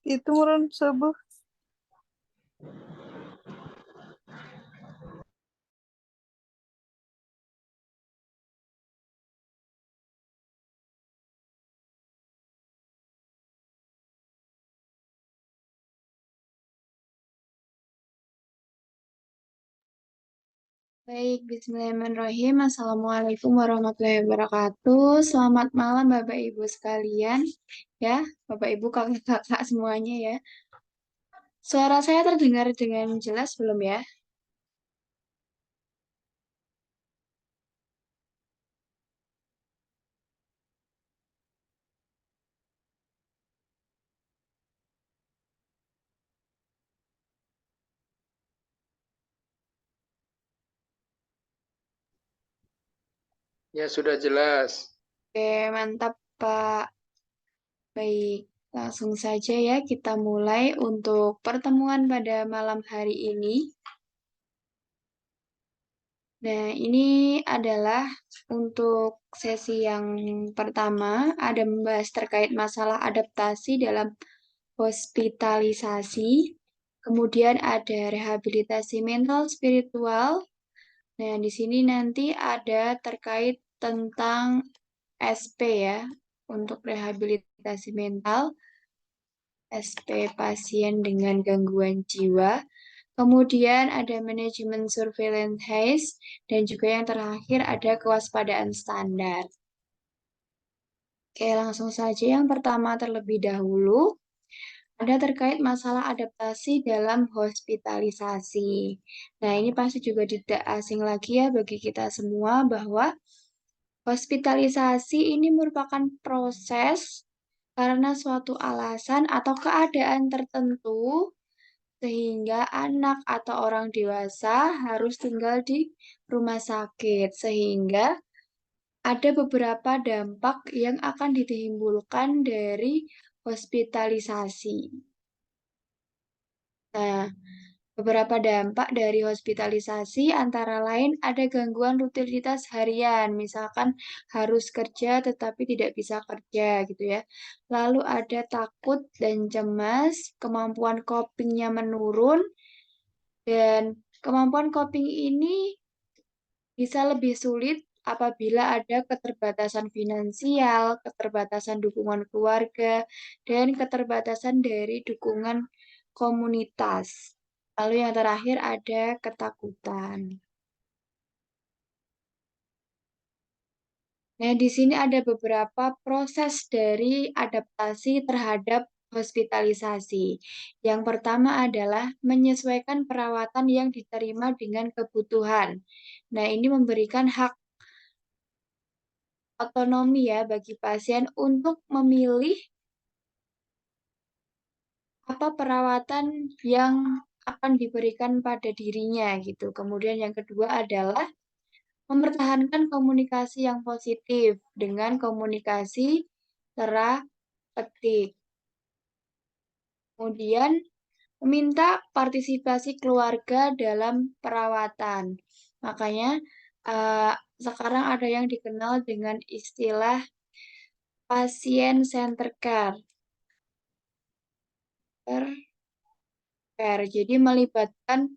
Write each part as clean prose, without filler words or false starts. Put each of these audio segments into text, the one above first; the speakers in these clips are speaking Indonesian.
Itu murun subuh. Baik, bismillahirrahmanirrahim. Assalamualaikum warahmatullahi wabarakatuh. Selamat malam Bapak Ibu sekalian. Ya, Bapak Ibu, kakak-kakak semuanya ya. Suara saya terdengar dengan jelas belum ya? Ya, sudah jelas. Oke, mantap Pak. Baik, langsung saja ya kita mulai untuk pertemuan pada malam hari ini. Nah, ini adalah untuk sesi yang pertama, ada membahas terkait masalah adaptasi dalam hospitalisasi, kemudian ada rehabilitasi mental spiritual. Nah, di sini nanti ada terkait tentang SP ya, untuk rehabilitasi mental, SP pasien dengan gangguan jiwa. Kemudian ada manajemen surveillance haze, dan juga yang terakhir ada kewaspadaan standar. Oke, langsung saja yang pertama terlebih dahulu. Ada terkait masalah adaptasi dalam hospitalisasi. Nah, ini pasti juga tidak asing lagi ya bagi kita semua bahwa hospitalisasi ini merupakan proses karena suatu alasan atau keadaan tertentu sehingga anak atau orang dewasa harus tinggal di rumah sakit, sehingga ada beberapa dampak yang akan ditimbulkan dari hospitalisasi. Nah, beberapa dampak dari hospitalisasi antara lain ada gangguan rutinitas harian, misalkan harus kerja tetapi tidak bisa kerja gitu ya. Lalu ada takut dan cemas, kemampuan copingnya menurun, dan kemampuan coping ini bisa lebih sulit apabila ada keterbatasan finansial, keterbatasan dukungan keluarga, dan keterbatasan dari dukungan komunitas. Lalu yang terakhir ada ketakutan. Nah, di sini ada beberapa proses dari adaptasi terhadap hospitalisasi. Yang pertama adalah menyesuaikan perawatan yang diterima dengan kebutuhan. Nah, ini memberikan hak otonomi ya bagi pasien untuk memilih apa perawatan yang akan diberikan pada dirinya gitu. Kemudian yang kedua adalah mempertahankan komunikasi yang positif dengan komunikasi terapeutik. Kemudian meminta partisipasi keluarga dalam perawatan. Makanya eh, sekarang ada yang dikenal dengan istilah pasien center care. Jadi melibatkan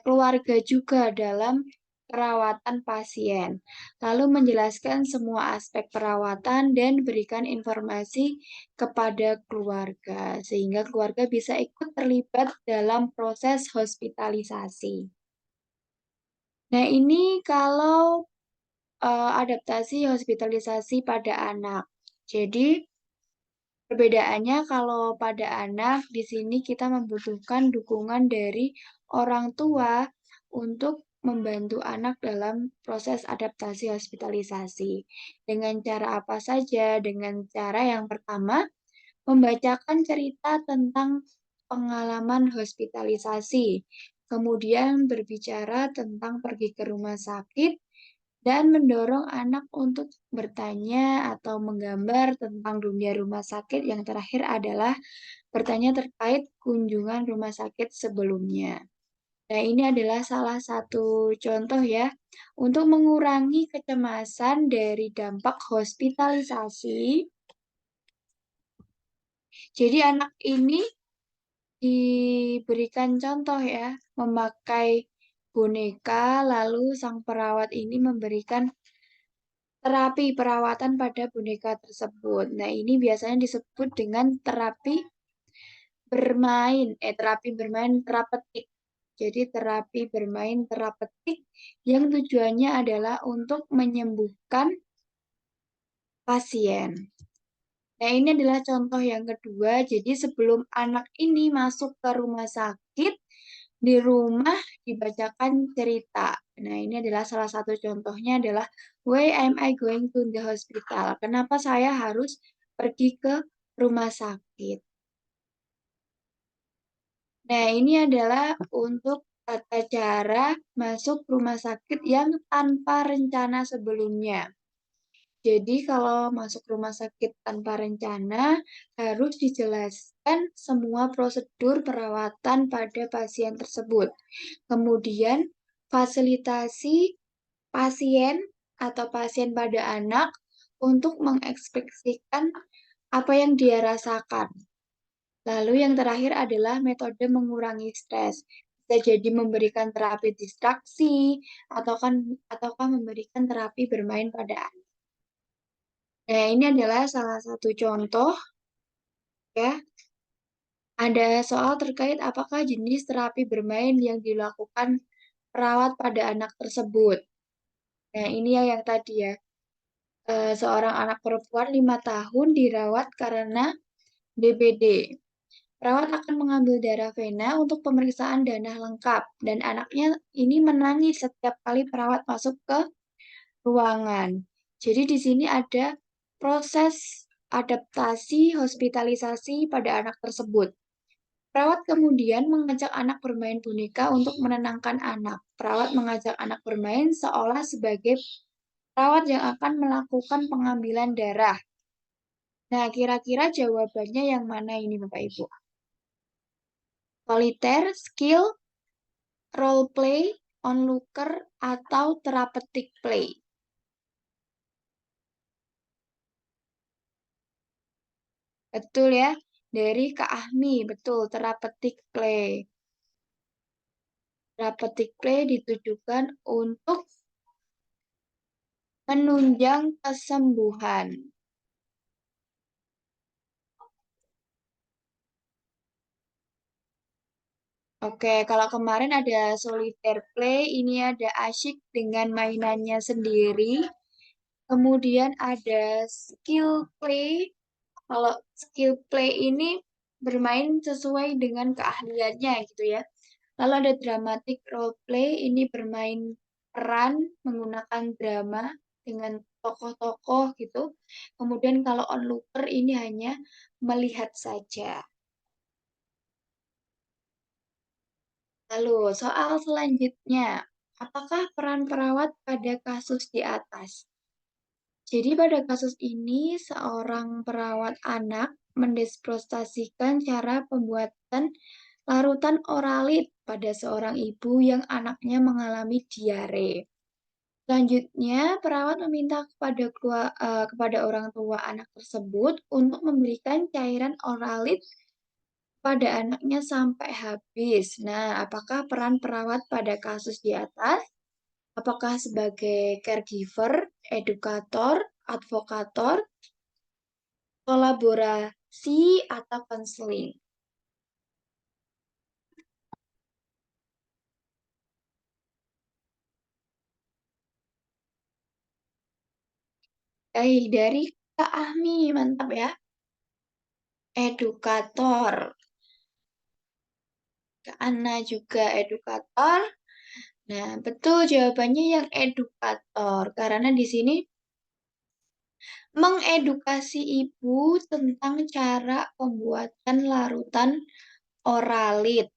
keluarga juga dalam perawatan pasien. Lalu menjelaskan semua aspek perawatan dan berikan informasi kepada keluarga sehingga keluarga bisa ikut terlibat dalam proses hospitalisasi. Nah, ini kalau adaptasi hospitalisasi pada anak. Jadi perbedaannya kalau pada anak, di sini kita membutuhkan dukungan dari orang tua untuk membantu anak dalam proses adaptasi hospitalisasi. Dengan cara apa saja? Dengan cara yang pertama, membacakan cerita tentang pengalaman hospitalisasi, kemudian berbicara tentang pergi ke rumah sakit, dan mendorong anak untuk bertanya atau menggambar tentang dunia rumah sakit. Yang terakhir adalah bertanya terkait kunjungan rumah sakit sebelumnya. Nah, ini adalah salah satu contoh ya, untuk mengurangi kecemasan dari dampak hospitalisasi. Jadi anak ini diberikan contoh ya, memakai boneka, lalu sang perawat ini memberikan terapi perawatan pada boneka tersebut. Nah, ini biasanya disebut dengan terapi bermain terapeutik. Jadi terapi bermain terapeutik yang tujuannya adalah untuk menyembuhkan pasien. Nah, ini adalah contoh yang kedua. Jadi sebelum anak ini masuk ke rumah sakit, di rumah dibacakan cerita. Nah, ini adalah salah satu contohnya adalah why am I going to the hospital? Kenapa saya harus pergi ke rumah sakit? Nah, ini adalah untuk tata cara masuk rumah sakit yang tanpa rencana sebelumnya. Jadi kalau masuk rumah sakit tanpa rencana, harus dijelaskan semua prosedur perawatan pada pasien tersebut. Kemudian, fasilitasi pasien atau pasien pada anak untuk mengekspresikan apa yang dia rasakan. Lalu yang terakhir adalah metode mengurangi stres. Bisa jadi memberikan terapi distraksi ataukah memberikan terapi bermain pada anak. Nah, ini adalah salah satu contoh ya. Ada soal terkait apakah jenis terapi bermain yang dilakukan perawat pada anak tersebut. Nah, ini ya yang tadi ya. Seorang anak perempuan 5 tahun dirawat karena DBD. Perawat akan mengambil darah vena untuk pemeriksaan darah lengkap, dan anaknya ini menangis setiap kali perawat masuk ke ruangan. Jadi di sini ada proses adaptasi hospitalisasi pada anak tersebut. Perawat kemudian mengajak anak bermain boneka untuk menenangkan anak. Perawat mengajak anak bermain seolah sebagai perawat yang akan melakukan pengambilan darah. Nah, kira-kira jawabannya yang mana ini Bapak Ibu? Soliter, skill, role play, onlooker, atau therapeutic play? Betul ya, dari Kak Ahmi, betul, therapeutic play. Therapeutic play ditujukan untuk menunjang kesembuhan. Oke, kalau kemarin ada solitaire play, ini ada asyik dengan mainannya sendiri. Kemudian ada skill play. Kalau skill play ini bermain sesuai dengan keahliannya gitu ya. Lalu ada dramatic role play, ini bermain peran menggunakan drama dengan tokoh-tokoh gitu. Kemudian kalau onlooker ini hanya melihat saja. Lalu soal selanjutnya, apakah peran perawat pada kasus di atas? Jadi pada kasus ini seorang perawat anak mendisprostasikan cara pembuatan larutan oralit pada seorang ibu yang anaknya mengalami diare. Selanjutnya, perawat meminta kepada orang tua anak tersebut untuk memberikan cairan oralit pada anaknya sampai habis. Nah, apakah peran perawat pada kasus di atas? Apakah sebagai caregiver, edukator, advokator, kolaborasi, atau konseling? Baik, dari Kak Ahmi, mantap ya. Edukator. Kak Anna juga edukator. Nah, betul jawabannya yang edukator. Karena di sini mengedukasi ibu tentang cara pembuatan larutan oralit.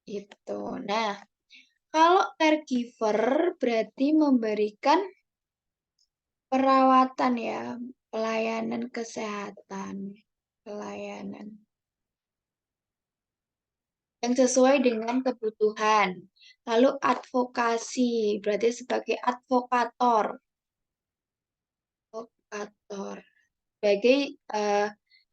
Gitu. Nah, kalau caregiver berarti memberikan perawatan ya, pelayanan kesehatan, pelayanan yang sesuai dengan kebutuhan. Lalu advokasi, berarti sebagai advokator, advokator sebagai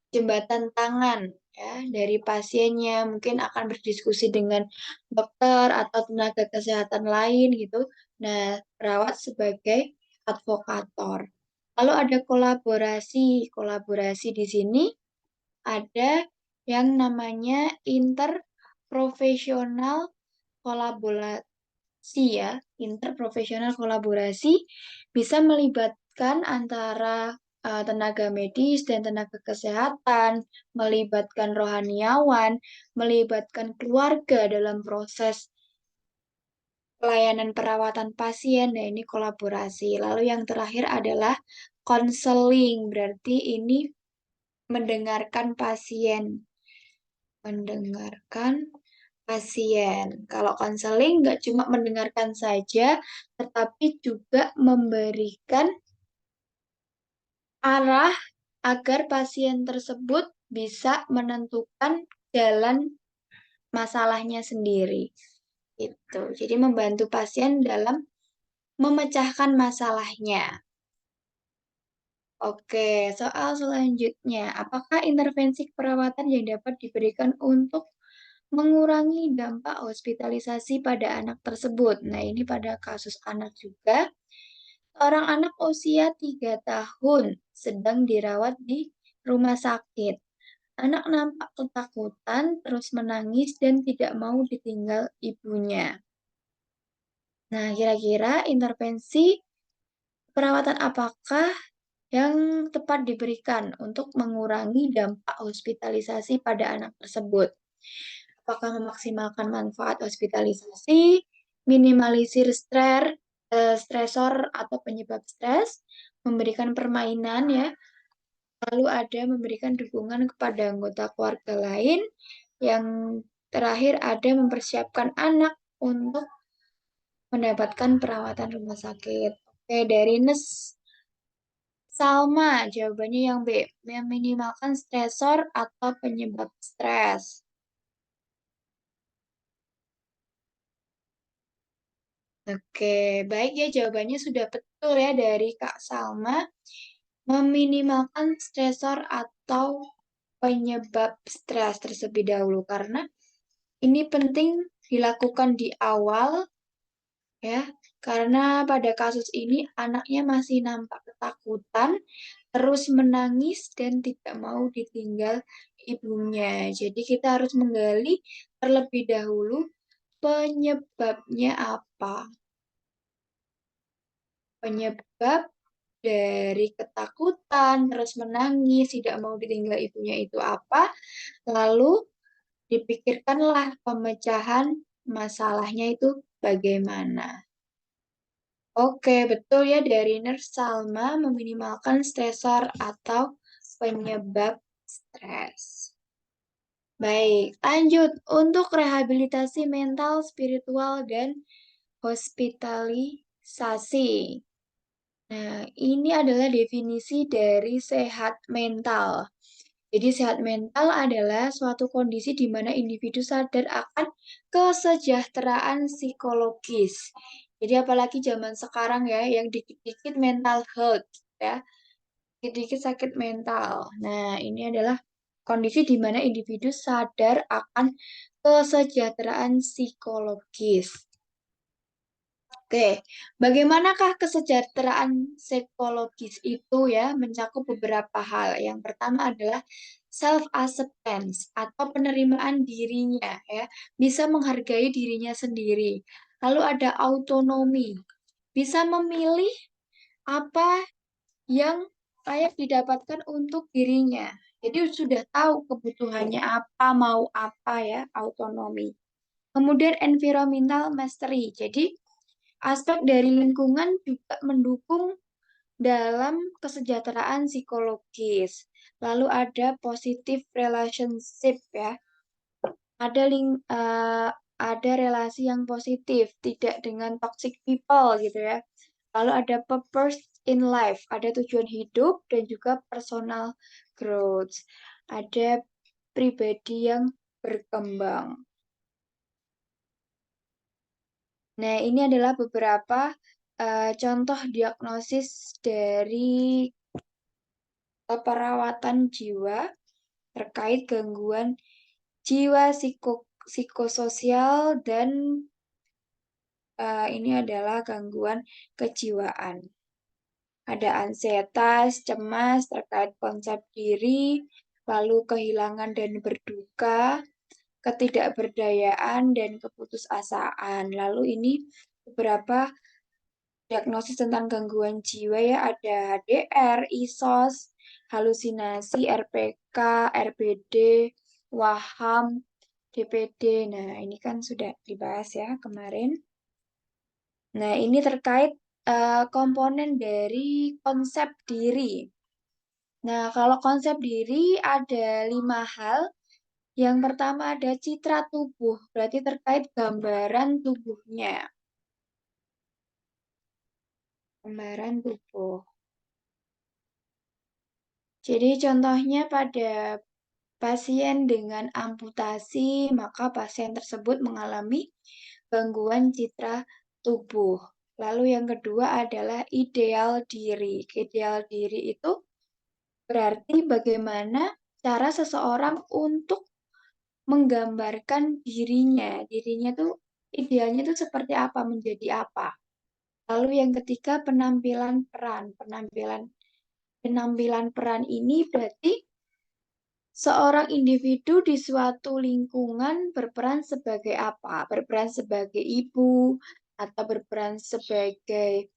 jembatan tangan ya dari pasiennya, mungkin akan berdiskusi dengan dokter atau tenaga kesehatan lain gitu. Nah, perawat sebagai advokator. Lalu ada kolaborasi. Kolaborasi di sini ada yang namanya interprofesional kolaborasi ya. Interprofesional kolaborasi bisa melibatkan antara tenaga medis dan tenaga kesehatan, melibatkan rohaniawan, melibatkan keluarga dalam proses pelayanan perawatan pasien. Nah, ini kolaborasi. Lalu yang terakhir adalah konseling. Berarti ini mendengarkan pasien. Mendengarkan pasien. Kalau konseling nggak cuma mendengarkan saja, tetapi juga memberikan arah agar pasien tersebut bisa menentukan jalan masalahnya sendiri. Itu. Jadi membantu pasien dalam memecahkan masalahnya. Oke, soal selanjutnya, apakah intervensi keperawatan yang dapat diberikan untuk mengurangi dampak hospitalisasi pada anak tersebut? Nah, ini pada kasus anak juga. Seorang anak usia 3 tahun sedang dirawat di rumah sakit. Anak nampak ketakutan, terus menangis, dan tidak mau ditinggal ibunya. Nah, kira-kira intervensi perawatan apakah yang tepat diberikan untuk mengurangi dampak hospitalisasi pada anak tersebut? Apakah memaksimalkan manfaat hospitalisasi, minimalisir stresor atau penyebab stres, memberikan permainan ya, lalu ada memberikan dukungan kepada anggota keluarga lain, yang terakhir ada mempersiapkan anak untuk mendapatkan perawatan rumah sakit. Oke, dari Nes Salma, jawabannya yang B, meminimalkan stresor atau penyebab stres. Oke, baik ya jawabannya sudah betul ya dari Kak Salma. Meminimalkan stresor atau penyebab stres terlebih dahulu karena ini penting dilakukan di awal ya. Karena pada kasus ini anaknya masih nampak ketakutan, terus menangis dan tidak mau ditinggal ibunya. Jadi kita harus menggali terlebih dahulu penyebabnya apa. Penyebab dari ketakutan, terus menangis, tidak mau ditinggal ibunya itu apa, lalu dipikirkanlah pemecahan masalahnya itu bagaimana. Oke, betul ya dari Nurse Salma meminimalkan stresor atau penyebab stres. Baik, lanjut untuk rehabilitasi mental, spiritual, dan hospitalisasi. Nah, ini adalah definisi dari sehat mental. Jadi, sehat mental adalah suatu kondisi di mana individu sadar akan kesejahteraan psikologis. Jadi, apalagi zaman sekarang ya, yang dikit-dikit mental health, ya, dikit-dikit sakit mental. Nah, ini adalah kondisi di mana individu sadar akan kesejahteraan psikologis. Oke, bagaimanakah kesejahteraan psikologis itu ya mencakup beberapa hal. Yang pertama adalah self-acceptance atau penerimaan dirinya ya, bisa menghargai dirinya sendiri. Lalu ada autonomi, bisa memilih apa yang layak didapatkan untuk dirinya. Jadi sudah tahu kebutuhannya apa, mau apa ya, autonomi. Kemudian environmental mastery. Jadi aspek dari lingkungan juga mendukung dalam kesejahteraan psikologis. Lalu ada positive relationship ya. Ada relasi yang positif, tidak dengan toxic people gitu ya. Lalu ada purpose in life, ada tujuan hidup dan juga personal growth. Ada pribadi yang berkembang. Nah, ini adalah beberapa contoh diagnosis dari perawatan jiwa. terkait gangguan jiwa psikososial dan ini adalah gangguan kejiwaan. Ada ansietas, cemas terkait konsep diri, lalu kehilangan dan berduka, ketidakberdayaan, dan keputusasaan. Lalu ini beberapa diagnosis tentang gangguan jiwa ya, ada HDR, ISOS, halusinasi, RPK, RBD, WAHAM, DPD. Nah, ini kan sudah dibahas ya kemarin. Nah, ini terkait komponen dari konsep diri. Nah, kalau konsep diri ada 5 hal. Yang pertama ada citra tubuh, berarti terkait gambaran tubuhnya. Gambaran tubuh. Jadi contohnya pada pasien dengan amputasi, maka pasien tersebut mengalami gangguan citra tubuh. Lalu yang kedua adalah ideal diri. Ideal diri itu berarti bagaimana cara seseorang untuk menggambarkan dirinya. Dirinya tuh idealnya tuh seperti apa, menjadi apa. Lalu yang ketiga penampilan peran. Penampilan peran ini berarti seorang individu di suatu lingkungan berperan sebagai apa? Berperan sebagai ibu atau berperan sebagai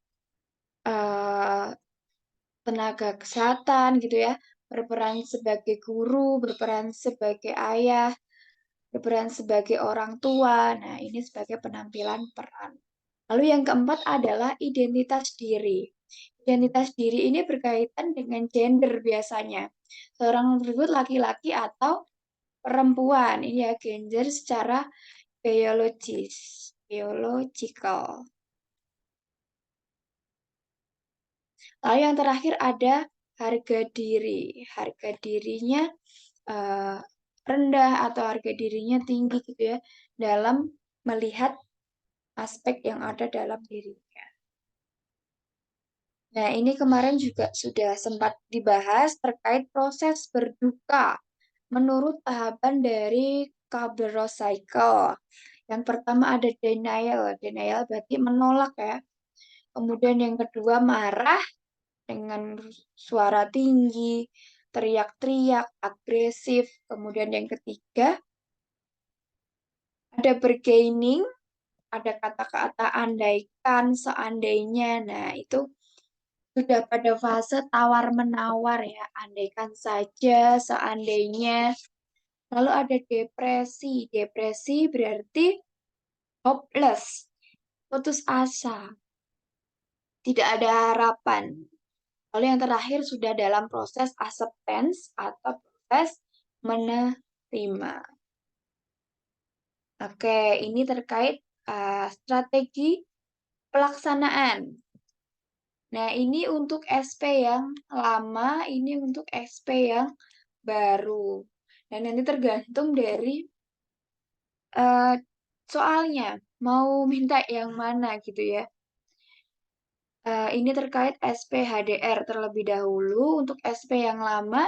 tenaga kesehatan gitu ya, berperan sebagai guru, berperan sebagai ayah, berperan sebagai orang tua. Nah, ini sebagai penampilan peran. Lalu yang keempat adalah identitas diri. Identitas diri ini berkaitan dengan gender biasanya. Seorang tersebut laki-laki atau perempuan. Ini ya gender secara biological. Lalu yang terakhir ada harga diri. Harga dirinya rendah atau harga dirinya tinggi gitu ya dalam melihat aspek yang ada dalam dirinya. Nah, ini kemarin juga sudah sempat dibahas terkait proses berduka menurut tahapan dari Kubler-Ross cycle. Yang pertama ada denial. Denial berarti menolak ya. Kemudian yang kedua marah dengan suara tinggi, teriak-teriak, agresif. Kemudian yang ketiga ada bargaining, ada kata-kata andaikan, seandainya. Nah, itu sudah pada fase tawar-menawar ya, andaikan saja, seandainya. Lalu ada depresi. Depresi berarti hopeless, putus asa, tidak ada harapan. Lalu yang terakhir sudah dalam proses acceptance atau proses menerima. Oke, ini terkait strategi pelaksanaan. Nah, ini untuk SP yang lama, ini untuk SP yang baru. Dan nanti tergantung dari soalnya, mau minta yang mana gitu ya. Ini terkait SP HDR terlebih dahulu. Untuk SP yang lama,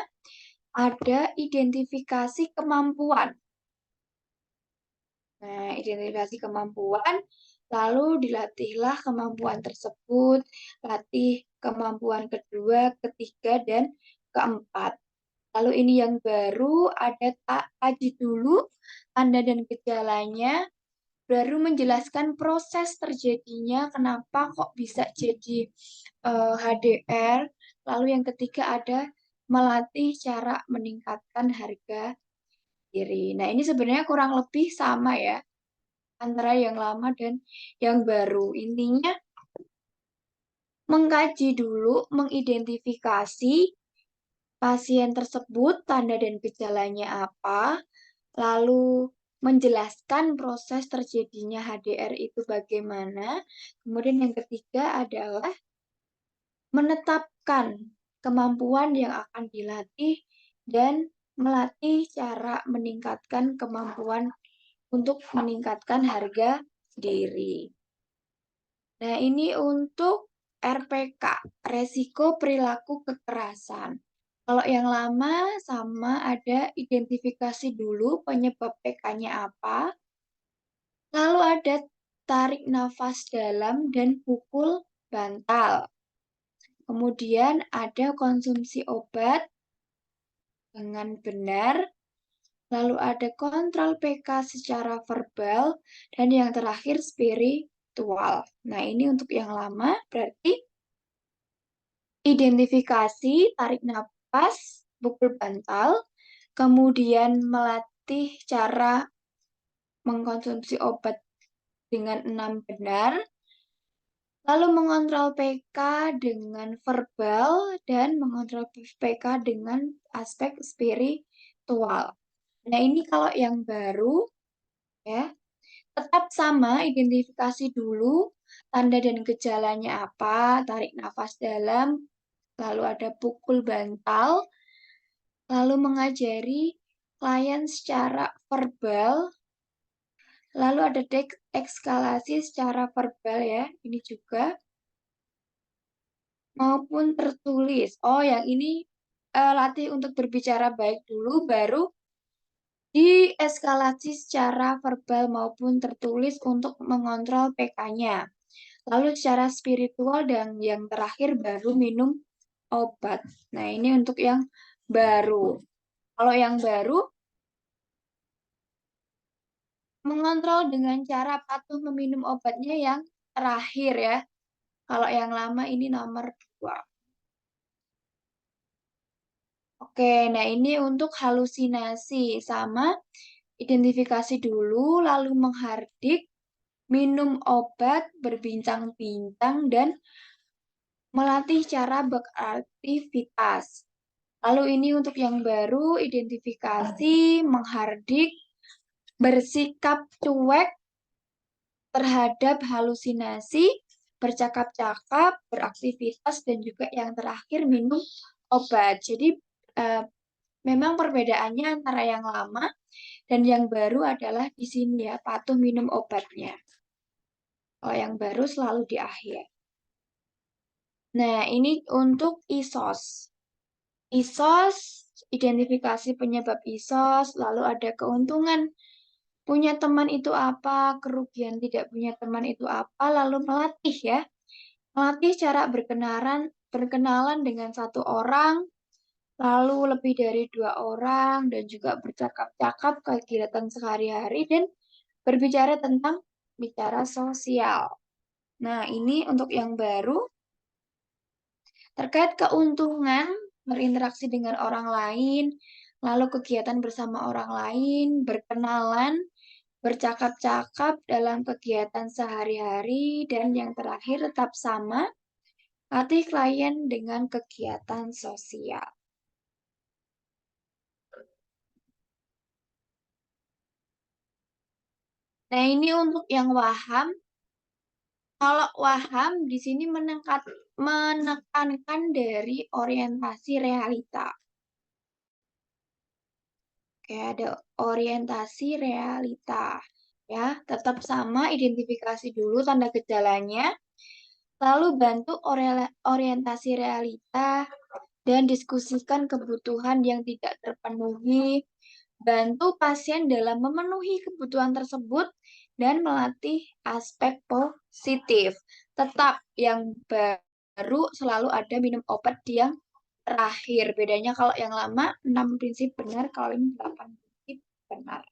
ada identifikasi kemampuan. Nah, identifikasi kemampuan, lalu dilatihlah kemampuan tersebut, latih kemampuan kedua, ketiga, dan keempat. Lalu ini yang baru, ada kaji dulu tanda dan gejalanya, baru menjelaskan proses terjadinya, kenapa kok bisa jadi HDR. Lalu yang ketiga ada melatih cara meningkatkan harga diri. Nah, ini sebenarnya kurang lebih sama ya, antara yang lama dan yang baru. Intinya mengkaji dulu, mengidentifikasi pasien tersebut, tanda dan gejalanya apa, lalu menjelaskan proses terjadinya HDR itu bagaimana. Kemudian yang ketiga adalah menetapkan kemampuan yang akan dilatih dan melatih cara meningkatkan kemampuan untuk meningkatkan harga diri. Nah, ini untuk RPK, resiko perilaku kekerasan. Kalau yang lama sama ada identifikasi dulu penyebab PK-nya apa, lalu ada tarik nafas dalam dan pukul bantal. Kemudian ada konsumsi obat dengan benar, lalu ada kontrol PK secara verbal, dan yang terakhir spiritual. Nah, ini untuk yang lama berarti identifikasi, tarik nafas, pukul bantal, kemudian melatih cara mengkonsumsi obat dengan 6 benar, lalu mengontrol PK dengan verbal, dan mengontrol PK dengan aspek spiritual. Nah, ini kalau yang baru, ya, tetap sama, identifikasi dulu, tanda dan gejalanya apa, tarik nafas dalam, lalu ada pukul bantal, lalu mengajari klien secara verbal, lalu ada ekskalasi secara verbal ya, ini juga, maupun tertulis. Oh, yang ini latih untuk berbicara baik dulu, baru dieskalasi secara verbal maupun tertulis untuk mengontrol PK-nya. Lalu secara spiritual dan yang terakhir baru minum obat. Nah, ini untuk yang baru. Kalau yang baru, mengontrol dengan cara patuh meminum obatnya yang terakhir ya. Kalau yang lama ini nomor 2. Oke, nah ini untuk halusinasi. Sama, identifikasi dulu, lalu menghardik, minum obat, berbincang-bincang, dan melatih cara beraktivitas. Lalu ini untuk yang baru, identifikasi, menghardik, bersikap cuek terhadap halusinasi, bercakap-cakap, beraktivitas, dan juga yang terakhir minum obat. Jadi eh, memang perbedaannya antara yang lama dan yang baru adalah di sini ya, patuh minum obatnya. Kalau yang baru selalu di akhir. Nah, ini untuk ISOS. ISOS, identifikasi penyebab ISOS, lalu ada keuntungan punya teman itu apa, kerugian tidak punya teman itu apa, lalu melatih ya. Melatih cara berkenalan dengan satu orang, lalu lebih dari 2 orang, dan juga bercakap-cakap kegiatan sehari-hari, dan berbicara tentang bicara sosial. Nah, ini untuk yang baru, terkait keuntungan berinteraksi dengan orang lain, lalu kegiatan bersama orang lain, berkenalan, bercakap-cakap dalam kegiatan sehari-hari, dan yang terakhir tetap sama, latih klien dengan kegiatan sosial. Nah, ini untuk yang waham. Kalau waham di sini menekankan dari orientasi realita. Oke, ada orientasi realita. Ya, tetap sama, identifikasi dulu tanda gejalanya. Lalu bantu orientasi realita dan diskusikan kebutuhan yang tidak terpenuhi. Bantu pasien dalam memenuhi kebutuhan tersebut dan melatih aspek positif. Tetap yang baru selalu ada minum obat yang terakhir. Bedanya kalau yang lama 6 prinsip benar, kalau ini 8 prinsip benar.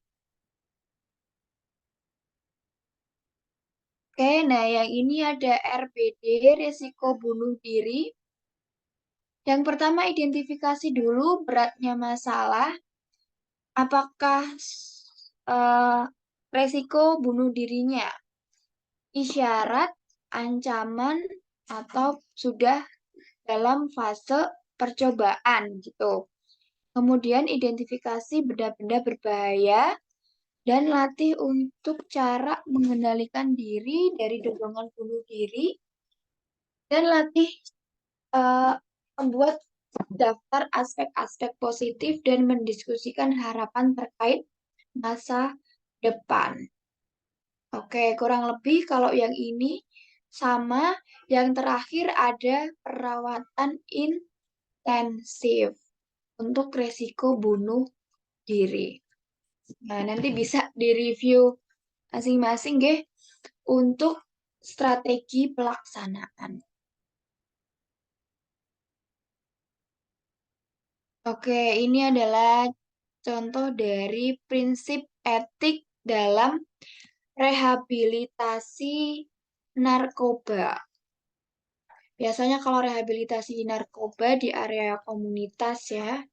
Oke, nah yang ini ada RBD, risiko bunuh diri. Yang pertama, identifikasi dulu beratnya masalah. Apakah resiko bunuh dirinya isyarat, ancaman, atau sudah dalam fase percobaan gitu. Kemudian identifikasi benda-benda berbahaya dan latih untuk cara mengendalikan diri dari dorongan bunuh diri, dan latih membuat daftar aspek-aspek positif dan mendiskusikan harapan terkait masa depan. Oke, kurang lebih kalau yang ini sama. Yang terakhir ada perawatan intensif. untuk resiko bunuh diri. Nah, nanti bisa direview masing-masing nggih untuk strategi pelaksanaan. Oke, ini adalah contoh dari prinsip etik dalam rehabilitasi narkoba. Biasanya kalau rehabilitasi narkoba di area komunitas ya,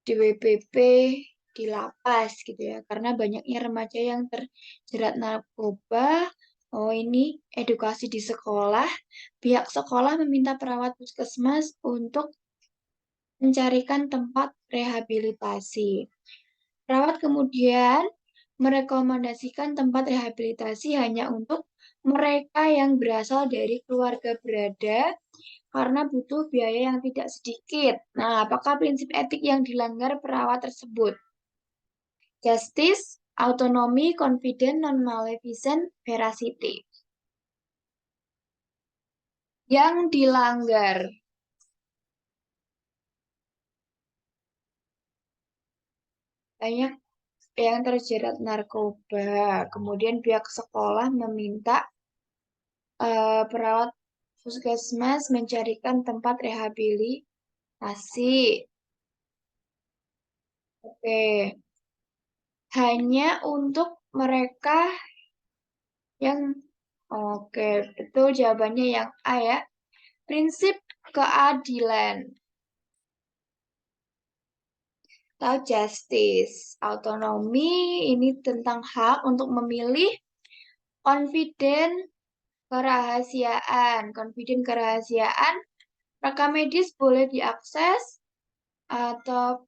di WPP, di lapas gitu ya. Karena banyaknya remaja yang terjerat narkoba. Oh, ini edukasi di sekolah. Pihak sekolah meminta perawat puskesmas untuk mencarikan tempat rehabilitasi. Perawat kemudian merekomendasikan tempat rehabilitasi hanya untuk mereka yang berasal dari keluarga berada karena butuh biaya yang tidak sedikit. Nah, apakah prinsip etik yang dilanggar perawat tersebut? Justice, autonomy, confident, non-maleficent, veracity. Yang dilanggar. Banyak yang terjerat narkoba. Kemudian pihak sekolah meminta perawat puskesmas mencarikan tempat rehabilitasi. Oke. Hanya untuk mereka yang oke, betul jawabannya yang A ya. Prinsip keadilan. Atau justice. Autonomi ini tentang hak untuk memilih. Confident kerahasiaan. Confident kerahasiaan. Rekam medis boleh diakses atau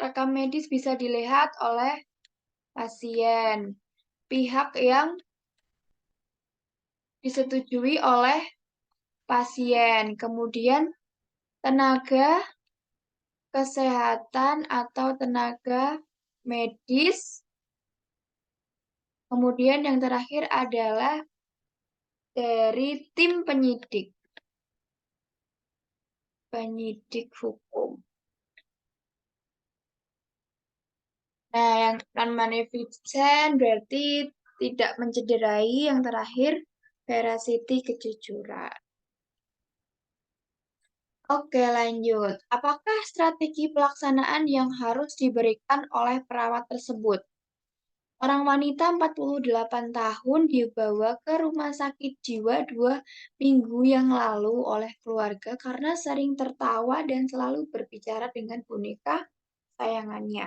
rekam medis bisa dilihat oleh pasien. Pihak yang disetujui oleh pasien. Kemudian tenaga kesehatan atau tenaga medis. Kemudian yang terakhir adalah dari tim penyidik. Penyidik hukum. Nah, yang non-maleficent berarti tidak mencederai. Yang terakhir, veracity, kejujuran. Oke, lanjut. Apakah strategi pelaksanaan yang harus diberikan oleh perawat tersebut? Orang wanita 48 tahun dibawa ke rumah sakit jiwa 2 minggu yang lalu oleh keluarga karena sering tertawa dan selalu berbicara dengan boneka sayangannya.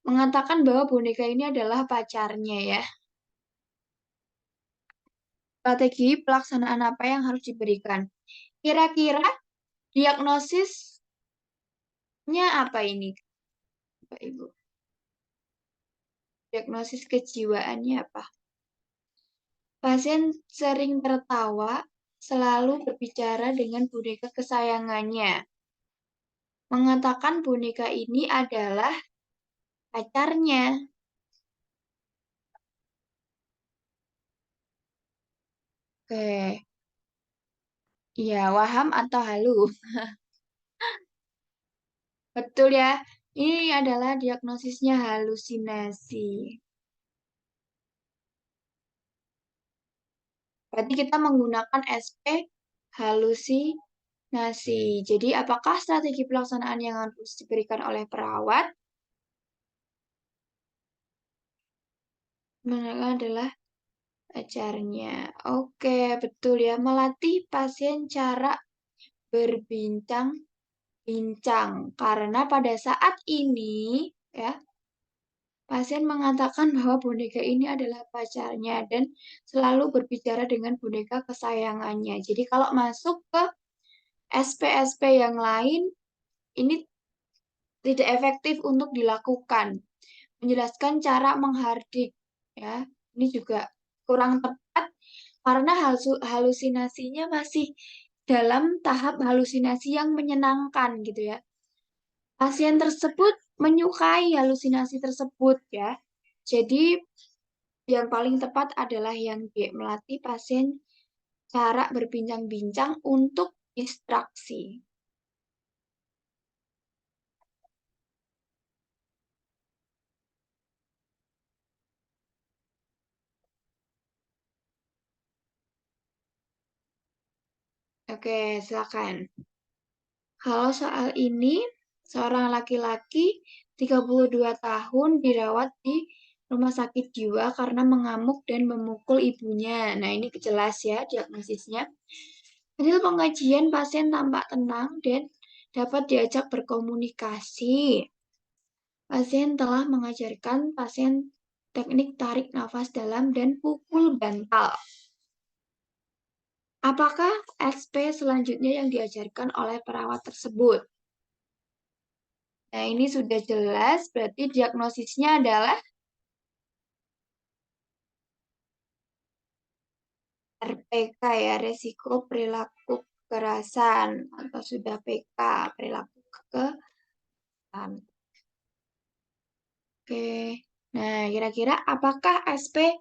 Mengatakan bahwa boneka ini adalah pacarnya ya. Strategi pelaksanaan apa yang harus diberikan? Kira-kira diagnosisnya apa ini, Bapak Ibu? Diagnosis kejiwaannya apa? Pasien sering tertawa, selalu berbicara dengan boneka kesayangannya. Mengatakan boneka ini adalah pacarnya. Oke. Iya, waham atau halu? Betul ya. Ini adalah diagnosisnya halusinasi. Berarti kita menggunakan SP halusinasi. Jadi, apakah strategi pelaksanaan yang harus diberikan oleh perawat? Mereka adalah pacarnya. Oke, betul ya. Melatih pasien cara berbincang-bincang. Karena pada saat ini, ya, pasien mengatakan bahwa boneka ini adalah pacarnya dan selalu berbicara dengan boneka kesayangannya. Jadi kalau masuk ke SP-SP yang lain, ini tidak efektif untuk dilakukan. Menjelaskan cara menghardik, ya, ini juga kurang tepat karena halusinasinya masih dalam tahap halusinasi yang menyenangkan gitu ya. Pasien tersebut menyukai halusinasi tersebut ya. Jadi yang paling tepat adalah yang B, melatih pasien cara berbincang-bincang untuk distraksi. Oke, silakan. Kalau soal ini, seorang laki-laki 32 tahun dirawat di rumah sakit jiwa karena mengamuk dan memukul ibunya. Nah, ini jelas ya diagnosisnya. Hasil pengajian, pasien tampak tenang dan dapat diajak berkomunikasi. Pasien telah mengajarkan pasien teknik tarik nafas dalam dan pukul bantal. Apakah SP selanjutnya yang diajarkan oleh perawat tersebut? Nah, ini sudah jelas, berarti diagnosisnya adalah RPK ya, resiko perilaku kekerasan, atau sudah PK, perilaku kekerasan. Oke, nah kira-kira apakah SP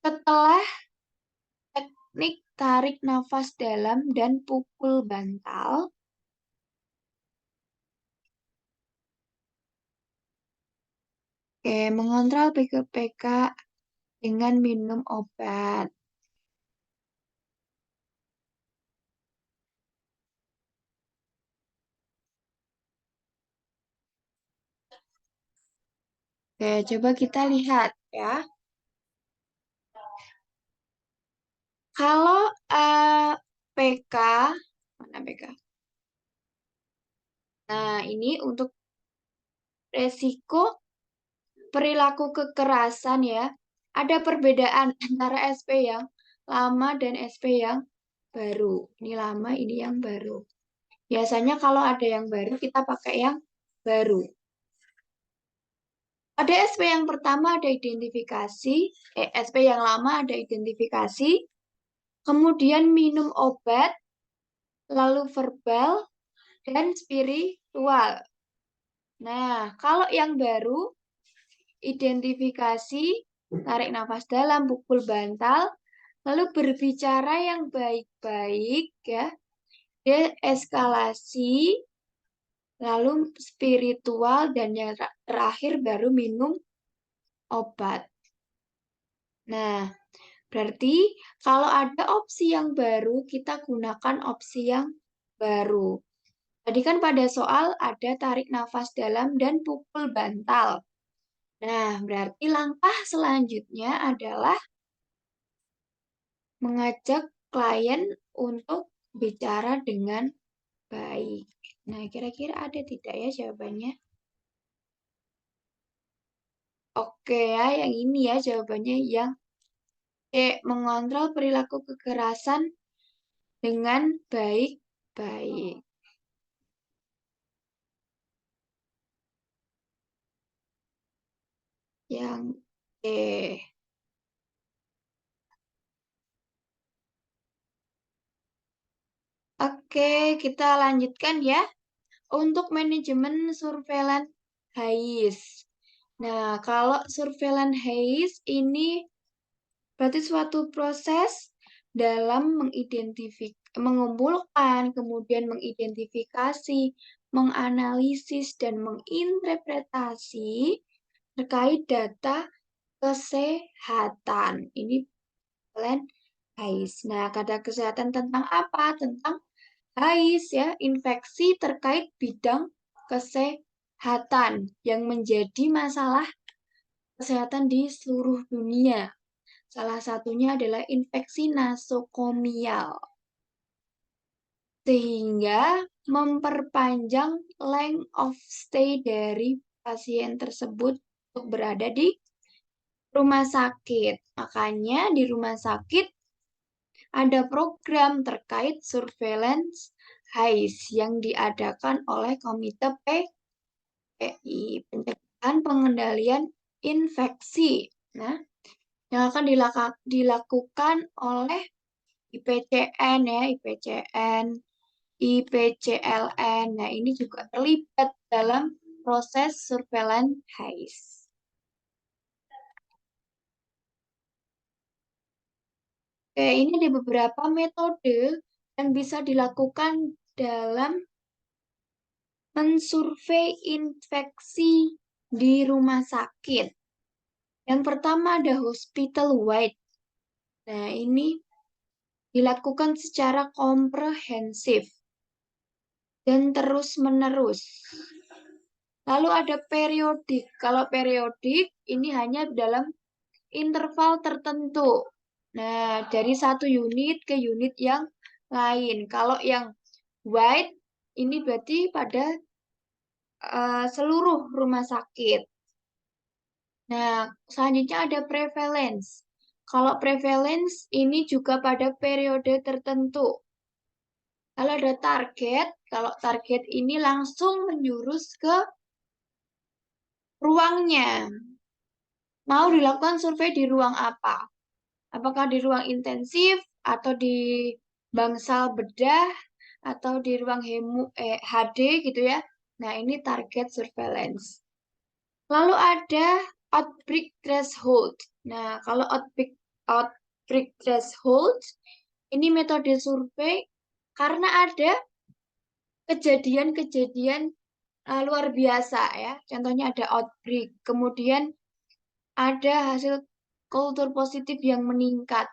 setelah teknik tarik nafas dalam dan pukul bantal? Oke, mengontrol PK dengan minum obat. Oke, coba kita lihat ya. Kalau PK, mana PK? Nah, ini untuk resiko perilaku kekerasan ya. Ada perbedaan antara SP yang lama dan SP yang baru. Ini lama, ini yang baru. Biasanya kalau ada yang baru, kita pakai yang baru. Pada SP yang pertama ada identifikasi, SP yang lama ada identifikasi, kemudian minum obat, lalu verbal, dan spiritual. Nah, kalau yang baru, identifikasi, tarik nafas dalam, pukul bantal, lalu berbicara yang baik-baik, ya, deeskalasi, lalu spiritual, dan yang terakhir baru minum obat. Nah, berarti kalau ada opsi yang baru, kita gunakan opsi yang baru. Tadi kan pada soal ada tarik nafas dalam dan pukul bantal. Nah, berarti langkah selanjutnya adalah mengajak klien untuk bicara dengan baik. Nah, kira-kira ada tidak ya jawabannya? Oke ya, yang ini ya jawabannya yang mengontrol perilaku kekerasan dengan baik-baik. Yang Oke, kita lanjutkan ya. Untuk manajemen surveillance HAIS. Nah, kalau surveillance HAIS ini berarti suatu proses dalam mengumpulkan, kemudian mengidentifikasi, menganalisis, dan menginterpretasi terkait data kesehatan. Ini plan HAIS. Nah, kata kesehatan tentang apa? Tentang HAIS ya, infeksi terkait bidang kesehatan yang menjadi masalah kesehatan di seluruh dunia. Salah satunya adalah infeksi nosokomial. Sehingga memperpanjang length of stay dari pasien tersebut untuk berada di rumah sakit. Makanya di rumah sakit ada program terkait surveillance HAIS yang diadakan oleh Komite PPI, Pencegahan Pengendalian Infeksi. Nah, yang akan dilakukan oleh IPCN ya, IPCN, IPCLN. Nah, ini juga terlibat dalam proses surveillance HAIS. Oke, ini ada beberapa metode yang bisa dilakukan dalam mensurvei infeksi di rumah sakit. Yang pertama ada hospital wide. Nah, ini dilakukan secara komprehensif dan terus-menerus. Lalu ada periodik. Kalau periodik ini hanya dalam interval tertentu. Nah, dari satu unit ke unit yang lain. Kalau yang wide ini berarti pada seluruh rumah sakit. Nah, selanjutnya ada prevalence. Kalau prevalence ini juga pada periode tertentu. Kalau ada target, kalau target ini langsung menjurus ke ruangnya. Mau dilakukan survei di ruang apa? Apakah di ruang intensif, atau di bangsal bedah, atau di ruang HD gitu ya. Nah, ini target surveillance. Lalu ada outbreak threshold. Nah, kalau outbreak threshold, ini metode survei karena ada kejadian-kejadian luar biasa ya. Contohnya ada outbreak, kemudian ada hasil kultur positif yang meningkat,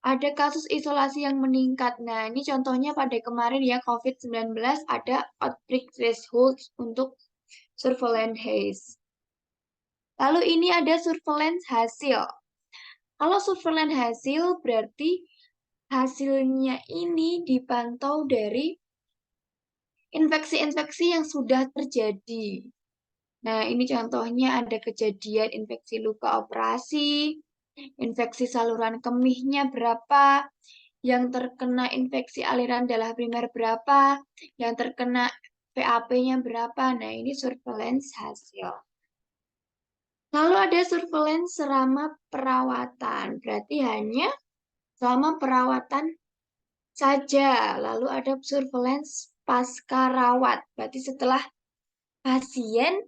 ada kasus isolasi yang meningkat. Nah, ini contohnya pada kemarin ya, COVID-19 ada outbreak threshold untuk surveillance haze. Lalu ini ada surveillance hasil. Kalau surveillance hasil berarti hasilnya ini dipantau dari infeksi-infeksi yang sudah terjadi. Nah, ini contohnya ada kejadian infeksi luka operasi, infeksi saluran kemihnya berapa, yang terkena infeksi aliran darah primer berapa, yang terkena PAP-nya berapa. Nah, ini surveillance hasil. Lalu ada surveillance selama perawatan, berarti hanya selama perawatan saja. Lalu ada surveillance pasca rawat, berarti setelah pasien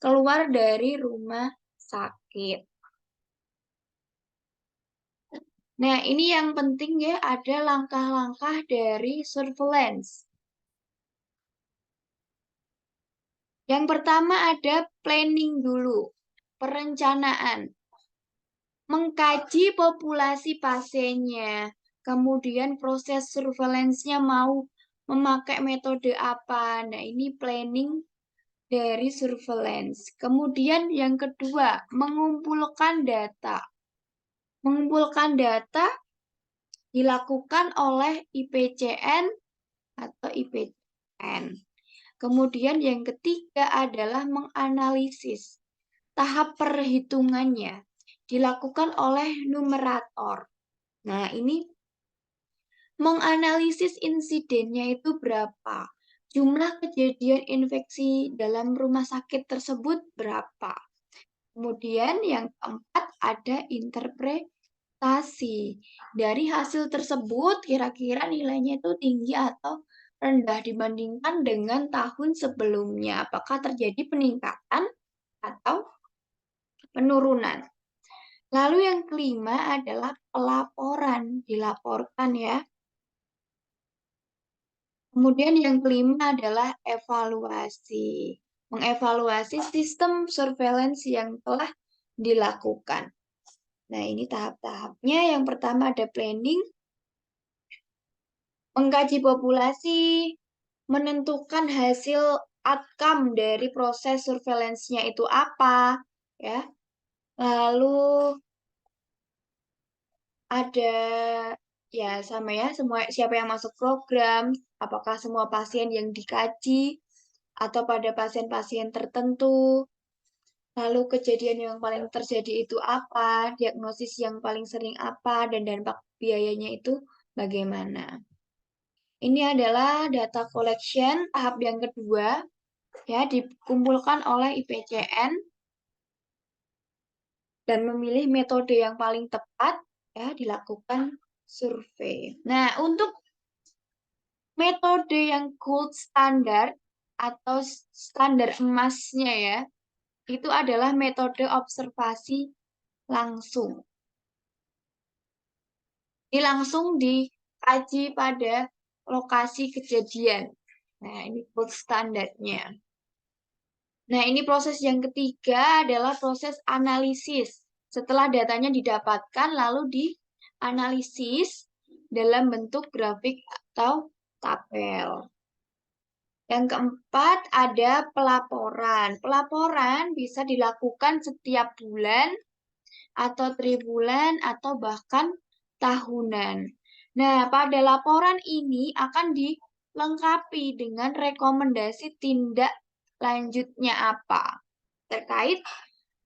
keluar dari rumah sakit. Nah, ini yang penting ya, ada langkah-langkah dari surveillance. Yang pertama ada planning dulu, perencanaan. Mengkaji populasi pasiennya, kemudian proses surveillance-nya mau memakai metode apa. Nah, ini planning dari surveillance. Kemudian yang kedua, mengumpulkan data. Mengumpulkan data dilakukan oleh IPCN atau IPCN. Kemudian yang ketiga adalah menganalisis. Tahap perhitungannya dilakukan oleh numerator. Nah, ini menganalisis insidennya itu berapa. Jumlah kejadian infeksi dalam rumah sakit tersebut berapa. Kemudian yang keempat ada interpretasi. Dari hasil tersebut kira-kira nilainya itu tinggi atau rendah dibandingkan dengan tahun sebelumnya. Apakah terjadi peningkatan atau penurunan. Lalu yang kelima adalah pelaporan. Dilaporkan ya. Kemudian yang kelima adalah evaluasi. Mengevaluasi sistem surveillance yang telah dilakukan. Nah, ini tahap-tahapnya. Yang pertama ada planning, mengkaji populasi, menentukan hasil outcome dari proses surveillance-nya itu apa, ya. Lalu ada ya sama ya, semua siapa yang masuk program, apakah semua pasien yang dikaji atau pada pasien-pasien tertentu. Lalu kejadian yang paling terjadi itu apa, diagnosis yang paling sering apa, dan dampak biayanya itu bagaimana. Ini adalah data collection tahap yang kedua, ya, dikumpulkan oleh IPCN dan memilih metode yang paling tepat, ya, dilakukan survei. Nah, untuk metode yang gold standard atau standar emasnya ya, itu adalah metode observasi langsung. Ini langsung dikaji pada lokasi kejadian. Nah, ini gold standarnya. Nah, ini proses yang ketiga adalah proses analisis. Setelah datanya didapatkan, lalu dianalisis dalam bentuk grafik atau tabel. Yang keempat ada pelaporan. Pelaporan bisa dilakukan setiap bulan atau tribulan atau bahkan tahunan. Nah, pada laporan ini akan dilengkapi dengan rekomendasi tindak lanjutnya apa terkait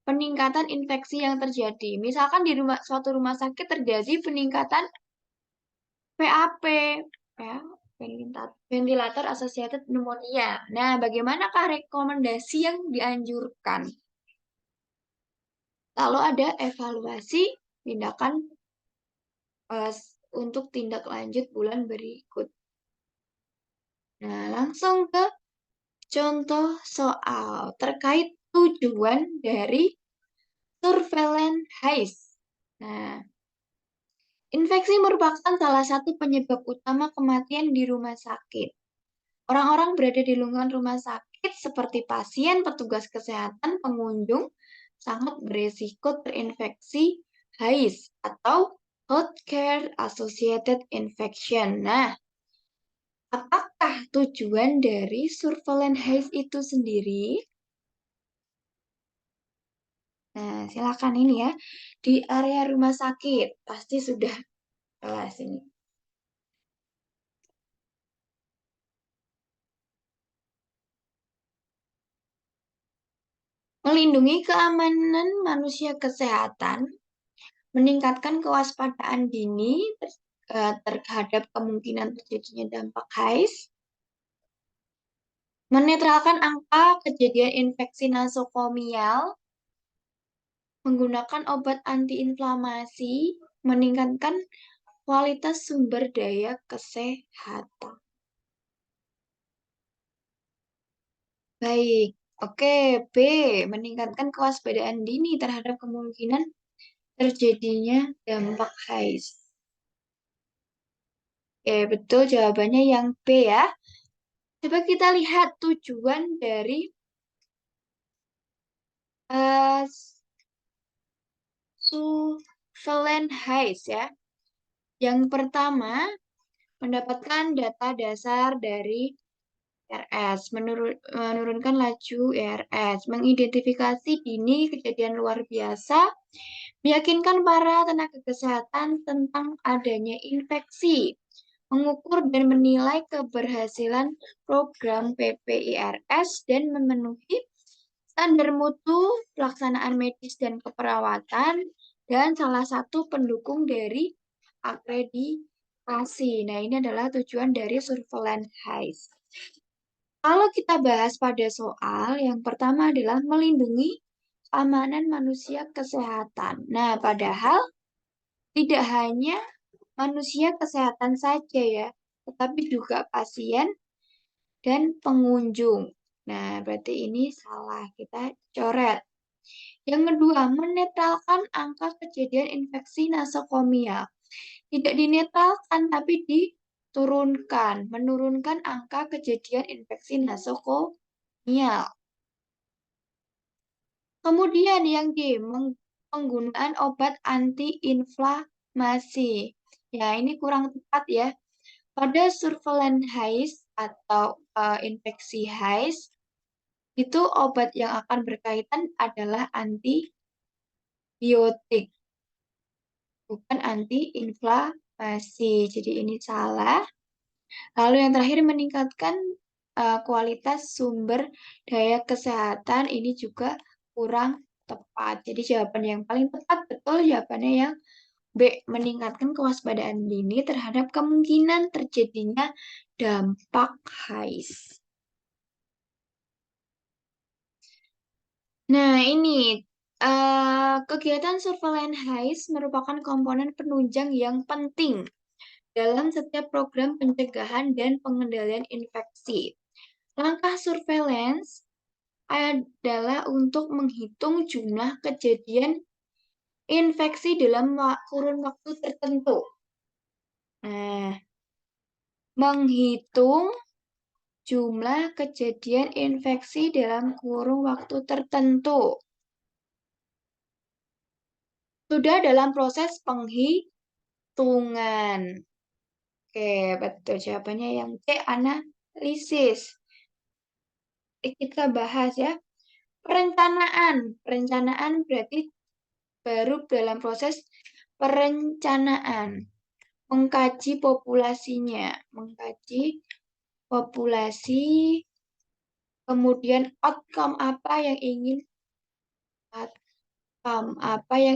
peningkatan infeksi yang terjadi. Misalkan di suatu rumah sakit terjadi peningkatan PAP, ya, ventilator associated pneumonia. Nah, bagaimanakah rekomendasi yang dianjurkan? Lalu ada evaluasi tindakan untuk tindak lanjut bulan berikut. Nah, langsung ke contoh soal terkait tujuan dari surveillance HAIS. Nah, infeksi merupakan salah satu penyebab utama kematian di rumah sakit. Orang-orang berada di lingkungan rumah sakit seperti pasien, petugas kesehatan, pengunjung sangat beresiko terinfeksi HAIS atau Healthcare Associated Infection. Nah, apakah tujuan dari surveillance HAIS itu sendiri? Nah, silakan ini ya. Di area rumah sakit, pasti sudah kelas ini. Melindungi keamanan manusia kesehatan, meningkatkan kewaspadaan dini terhadap kemungkinan terjadinya dampak HAIS, menetralkan angka kejadian infeksi nosokomial, menggunakan obat antiinflamasi, meningkatkan kualitas sumber daya kesehatan. Baik, oke. B, meningkatkan kewaspadaan dini terhadap kemungkinan terjadinya dampak HAIS. Oke, betul jawabannya yang B ya. Coba kita lihat tujuan dari surveillance HAIS ya. Yang pertama, mendapatkan data dasar dari IRS, menurunkan laju IRS, mengidentifikasi dini kejadian luar biasa, meyakinkan para tenaga kesehatan tentang adanya infeksi, mengukur dan menilai keberhasilan program PPIRS, dan memenuhi standar mutu pelaksanaan medis dan keperawatan, dan salah satu pendukung dari akreditasi. Nah, ini adalah tujuan dari surveillance HAIS. Kalau kita bahas pada soal, yang pertama adalah melindungi keamanan manusia kesehatan. Nah, padahal tidak hanya manusia kesehatan saja ya, tetapi juga pasien dan pengunjung. Nah, berarti ini salah, kita coret. Yang kedua, menetralkan angka kejadian infeksi nosokomial. Tidak dinetralkan, tapi diturunkan, menurunkan angka kejadian infeksi nosokomial. Kemudian yang D, penggunaan obat antiinflamasi. Ya, ini kurang tepat ya. Pada surveillance HAIS atau infeksi HAIS, itu obat yang akan berkaitan adalah antibiotik, bukan antiinflamasi. Jadi ini salah. Lalu yang terakhir, meningkatkan kualitas sumber daya kesehatan, ini juga kurang tepat. Jadi jawaban yang paling tepat betul jawabannya yang B, meningkatkan kewaspadaan dini terhadap kemungkinan terjadinya dampak HAIS. Nah, ini kegiatan surveillance HAIS merupakan komponen penunjang yang penting dalam setiap program pencegahan dan pengendalian infeksi. Langkah surveillance adalah untuk menghitung jumlah kejadian infeksi dalam kurun waktu tertentu. Nah, menghitung jumlah kejadian infeksi dalam kurun waktu tertentu. Sudah dalam proses penghitungan. Oke, betul jawabannya yang C, analisis. Kita bahas ya. Perencanaan. Perencanaan berarti baru dalam proses perencanaan. Mengkaji populasinya. Mengkaji populasi. Kemudian outcome apa yang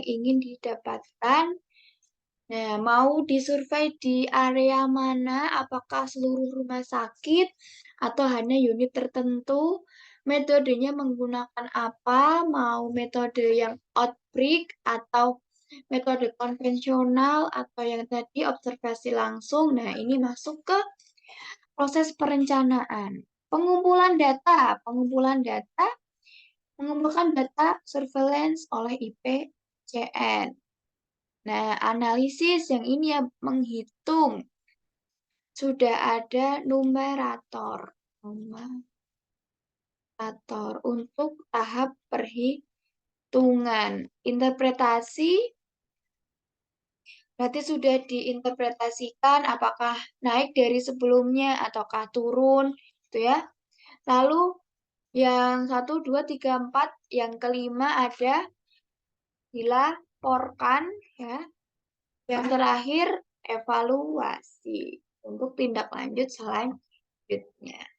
ingin didapatkan. Nah, mau disurvei di area mana? Apakah seluruh rumah sakit atau hanya unit tertentu? Metodenya menggunakan apa? Mau metode yang outbreak atau metode konvensional atau yang tadi observasi langsung? Nah, ini masuk ke proses perencanaan. Mengumpulkan data surveillance oleh IPCN. Nah, analisis yang ini ya menghitung. Sudah ada numerator untuk tahap perhitungan. Interpretasi berarti sudah diinterpretasikan apakah naik dari sebelumnya ataukah turun, gitu ya. Lalu yang 1, 2, 3, 4, yang kelima ada dilaporkan ya. Yang terakhir evaluasi untuk tindak lanjut selanjutnya.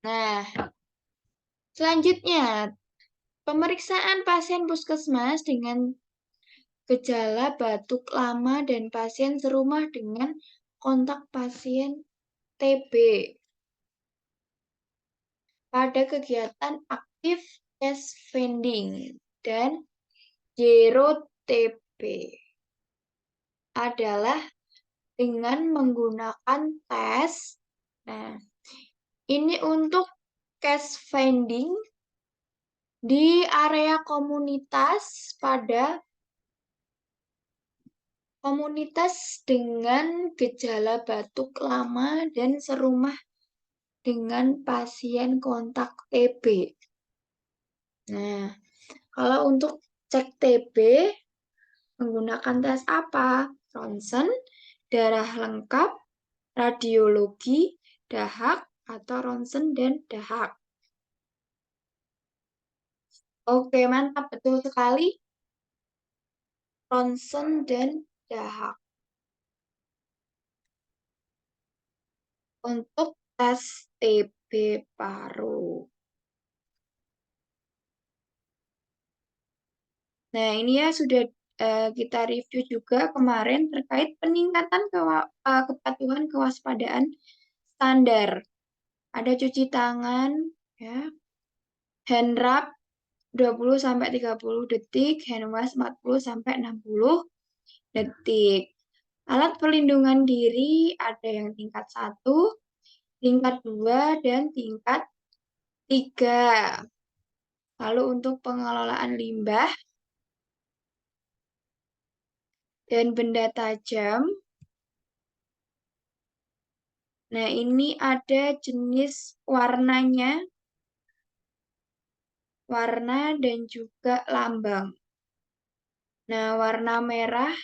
Nah, selanjutnya pemeriksaan pasien puskesmas dengan gejala batuk lama dan pasien serumah dengan kontak pasien TB. Pada kegiatan aktif case finding dan zero TB adalah dengan menggunakan tes. Nah, ini untuk case finding di area komunitas pada komunitas dengan gejala batuk lama dan serumah dengan pasien kontak TB. Nah, kalau untuk cek TB menggunakan tes apa? Ronsen, darah lengkap, radiologi, dahak, atau ronsen dan dahak. Oke, mantap. Betul sekali. Ronsen dan dahak. Untuk tes TB paru. Nah, ini ya sudah kita review juga kemarin terkait peningkatan kepatuhan kewaspadaan standar. Ada cuci tangan, ya, hand rub 20-30 detik, hand wash 40-60 detik. Alat pelindungan diri ada yang tingkat 1, tingkat 2, dan tingkat 3. Lalu untuk pengelolaan limbah dan benda tajam. Nah, ini ada jenis warnanya, warna dan juga lambang. Nah, warna merah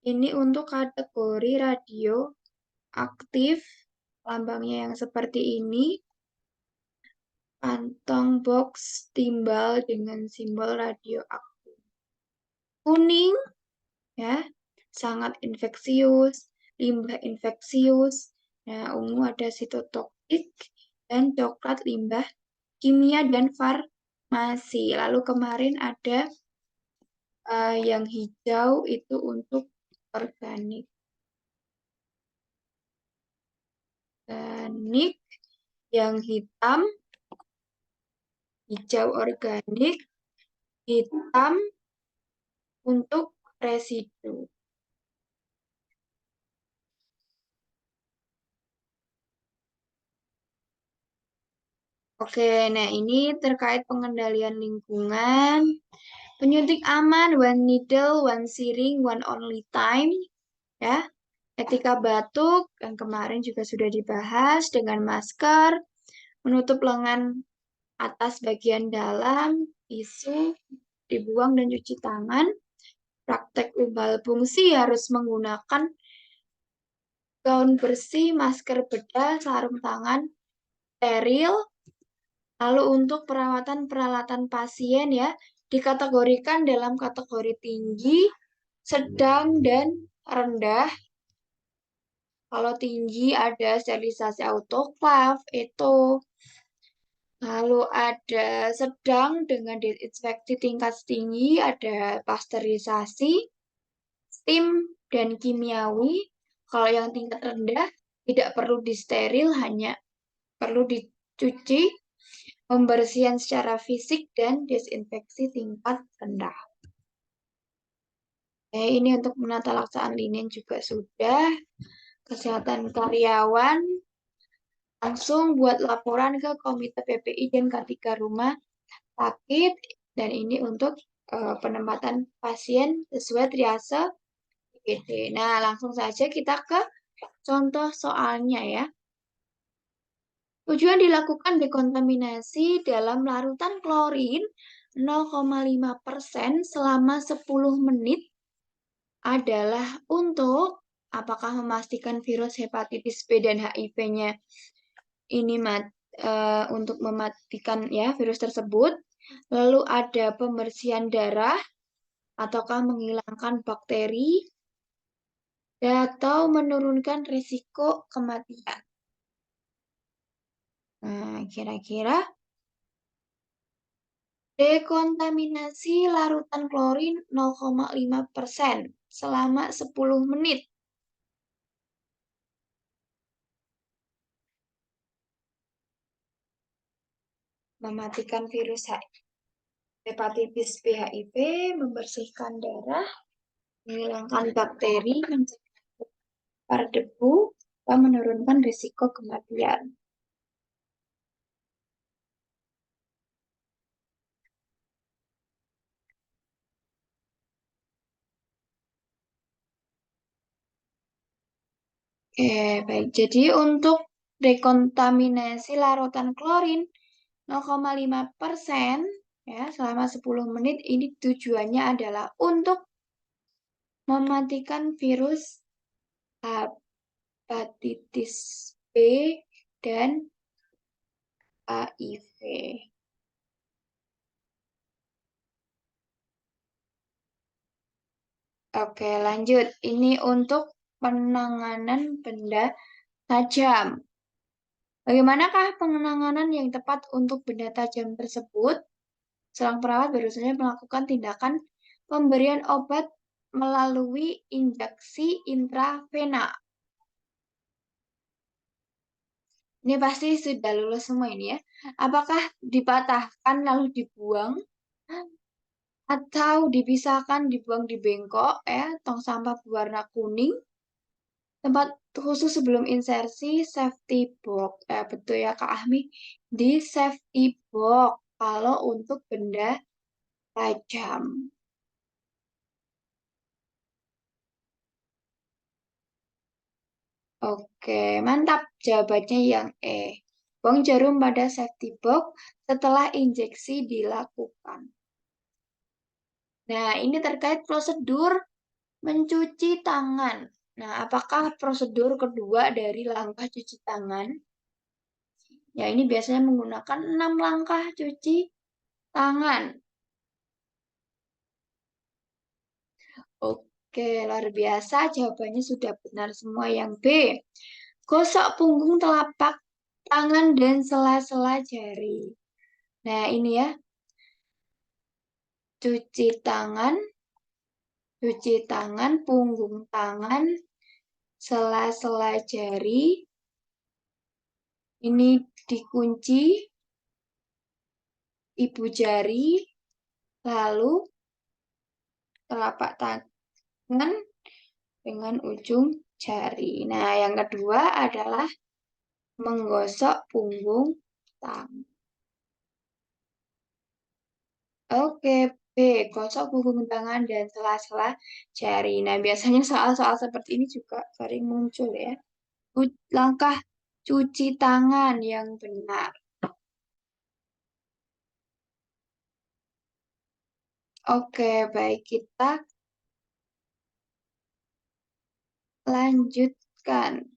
ini untuk kategori radioaktif, lambangnya yang seperti ini. Kantong box timbal dengan simbol radioaktif. Kuning, ya, sangat infeksius, limbah infeksius. Nah, ungu ada sitotoksik, dan coklat limbah kimia dan farmasi. Lalu kemarin ada yang hijau itu untuk organik. Organik, yang hitam, hijau organik, hitam untuk residu. Oke, nah ini terkait pengendalian lingkungan. Menyuntik aman, one needle, one syringe, one only time. Ya, etika batuk yang kemarin juga sudah dibahas dengan masker, menutup lengan atas bagian dalam, tisu, dibuang dan cuci tangan. Praktek ubal fungsi harus menggunakan gaun bersih, masker bedah, sarung tangan, steril. Lalu untuk perawatan peralatan pasien ya, dikategorikan dalam kategori tinggi, sedang, dan rendah. Kalau tinggi ada sterilisasi autoklav, itu. Lalu ada sedang dengan disinfeksi tingkat tinggi, ada pasteurisasi, steam, dan kimiawi. Kalau yang tingkat rendah, tidak perlu disteril, hanya perlu dicuci, pembersihan secara fisik, dan desinfeksi tingkat rendah. Ini untuk menata laksanaan linen juga sudah. Kesehatan karyawan, langsung buat laporan ke Komite PPI dan K3 Rumah Sakit. Dan ini untuk penempatan pasien sesuai triase IGD. Nah, langsung saja kita ke contoh soalnya ya. Tujuan dilakukan dekontaminasi dalam larutan klorin 0,5% selama 10 menit adalah untuk apakah memastikan virus hepatitis B dan HIV-nya ini untuk mematikan ya virus tersebut. Lalu ada pembersihan darah ataukah menghilangkan bakteri atau menurunkan risiko kematian. Nah, kira-kira dekontaminasi larutan klorin 0,5% selama 10 menit. Mematikan virus hepatitis B HIV, membersihkan darah, menghilangkan bakteri, mencegah debu, dan menurunkan risiko kematian. Oke, baik. Jadi untuk dekontaminasi larutan klorin 0,5% ya selama 10 menit ini tujuannya adalah untuk mematikan virus hepatitis B dan HIV. Oke, lanjut. Ini untuk penanganan benda tajam. Bagaimanakah penanganan yang tepat untuk benda tajam tersebut? Seorang perawat baru saja melakukan tindakan pemberian obat melalui injeksi intravena. Ini pasti sudah lulus semua ini ya. Apakah dipatahkan lalu dibuang? Atau dipisahkan, dibuang di bengkok ya, tong sampah berwarna kuning. Tempat khusus sebelum insersi, safety box. Betul ya Kak Ahmi, di safety box kalau untuk benda tajam. Oke, mantap. Jawabannya yang E. Buang jarum pada safety box setelah injeksi dilakukan. Nah, ini terkait prosedur mencuci tangan. Nah, apakah prosedur kedua dari langkah cuci tangan? Ya, ini biasanya menggunakan 6 langkah cuci tangan. Oke, luar biasa. Jawabannya sudah benar semua yang B. Gosok punggung telapak tangan dan sela-sela jari. Nah, ini ya. Cuci tangan, punggung tangan, sela-sela jari. Ini dikunci ibu jari, lalu telapak tangan dengan ujung jari. Nah, yang kedua adalah menggosok punggung tangan. Oke, B. Gosok punggung tangan dan sela-sela jari. Nah, biasanya soal-soal seperti ini juga sering muncul ya. Langkah cuci tangan yang benar. Oke, baik, kita lanjutkan.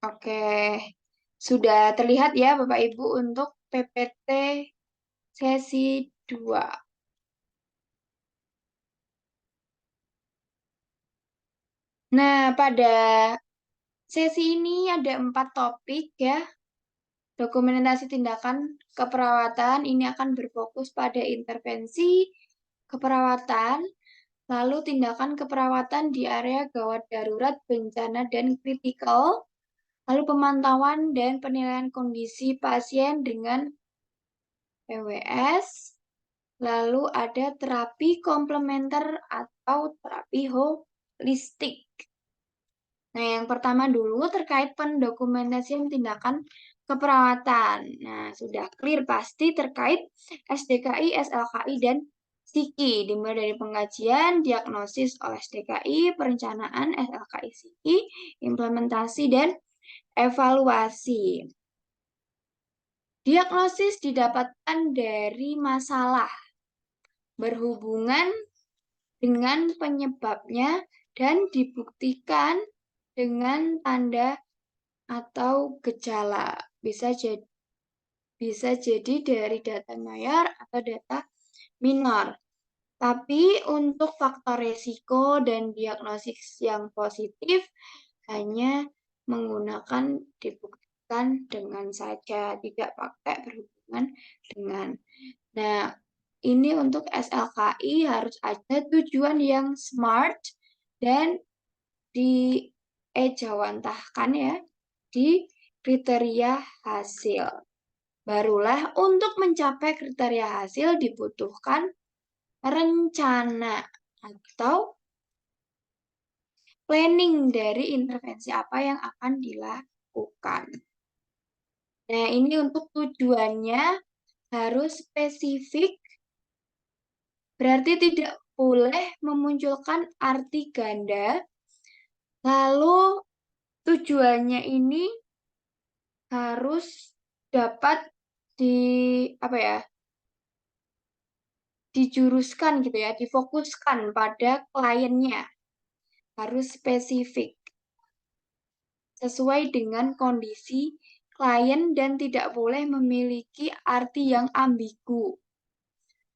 Oke, sudah terlihat ya Bapak Ibu untuk PPT sesi 2. Nah, pada sesi ini ada 4 topik ya. Dokumentasi tindakan keperawatan ini akan berfokus pada intervensi keperawatan, lalu tindakan keperawatan di area gawat darurat, bencana, dan kritikal, lalu pemantauan dan penilaian kondisi pasien dengan PWS, lalu ada terapi komplementer atau terapi holistik. Nah, yang pertama dulu terkait pendokumentasian tindakan keperawatan. Nah, sudah clear pasti terkait SDKI, SLKI, dan SIKI. Dimulai dari pengkajian, diagnosis oleh SDKI, perencanaan SLKI, SIKI, implementasi, dan evaluasi. Diagnosis didapatkan dari masalah berhubungan dengan penyebabnya dan dibuktikan dengan tanda atau gejala. Bisa jadi dari data mayor atau data minor. Tapi untuk faktor resiko dan diagnosis yang positif hanya menggunakan dibuktikan dengan saja, tidak pakai berhubungan dengan. Nah, ini untuk SLKI harus ada tujuan yang smart dan diejawantahkan ya di kriteria hasil. Barulah untuk mencapai kriteria hasil dibutuhkan rencana atau planning dari intervensi apa yang akan dilakukan. Nah, ini untuk tujuannya harus spesifik, berarti tidak boleh memunculkan arti ganda. Lalu tujuannya ini harus dapat dijuruskan gitu ya, difokuskan pada kliennya. Harus spesifik. Sesuai dengan kondisi klien dan tidak boleh memiliki arti yang ambigu.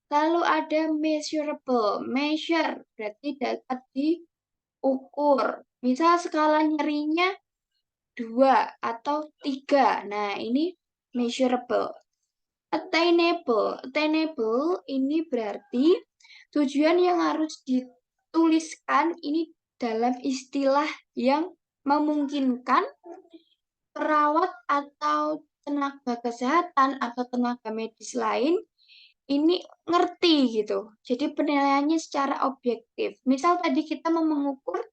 Lalu ada measurable. Measure berarti dapat diukur. Misal skala nyerinya 2 atau 3. Nah, ini measurable. Attainable. Attainable ini berarti tujuan yang harus dituliskan ini dalam istilah yang memungkinkan perawat atau tenaga kesehatan atau tenaga medis lain ini ngerti gitu. Jadi penilaiannya secara objektif. Misal tadi kita mau mengukur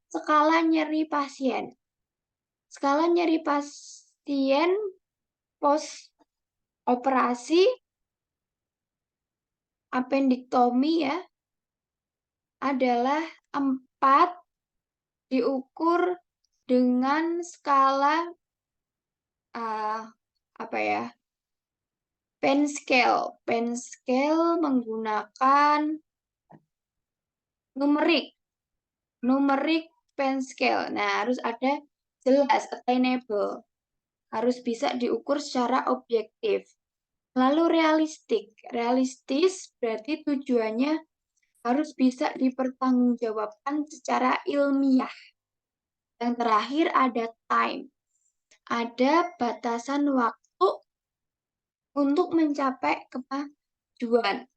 skala nyeri pasien. Skala nyeri pasien post operasi appendektomi ya adalah 4 diukur dengan skala pen scale. Pen scale menggunakan numerik pen scale. Nah, harus ada jelas attainable. Harus bisa diukur secara objektif. Lalu realistik. Realistis berarti tujuannya harus bisa dipertanggungjawabkan secara ilmiah. Yang terakhir ada time. Ada batasan waktu untuk mencapai kemajuan.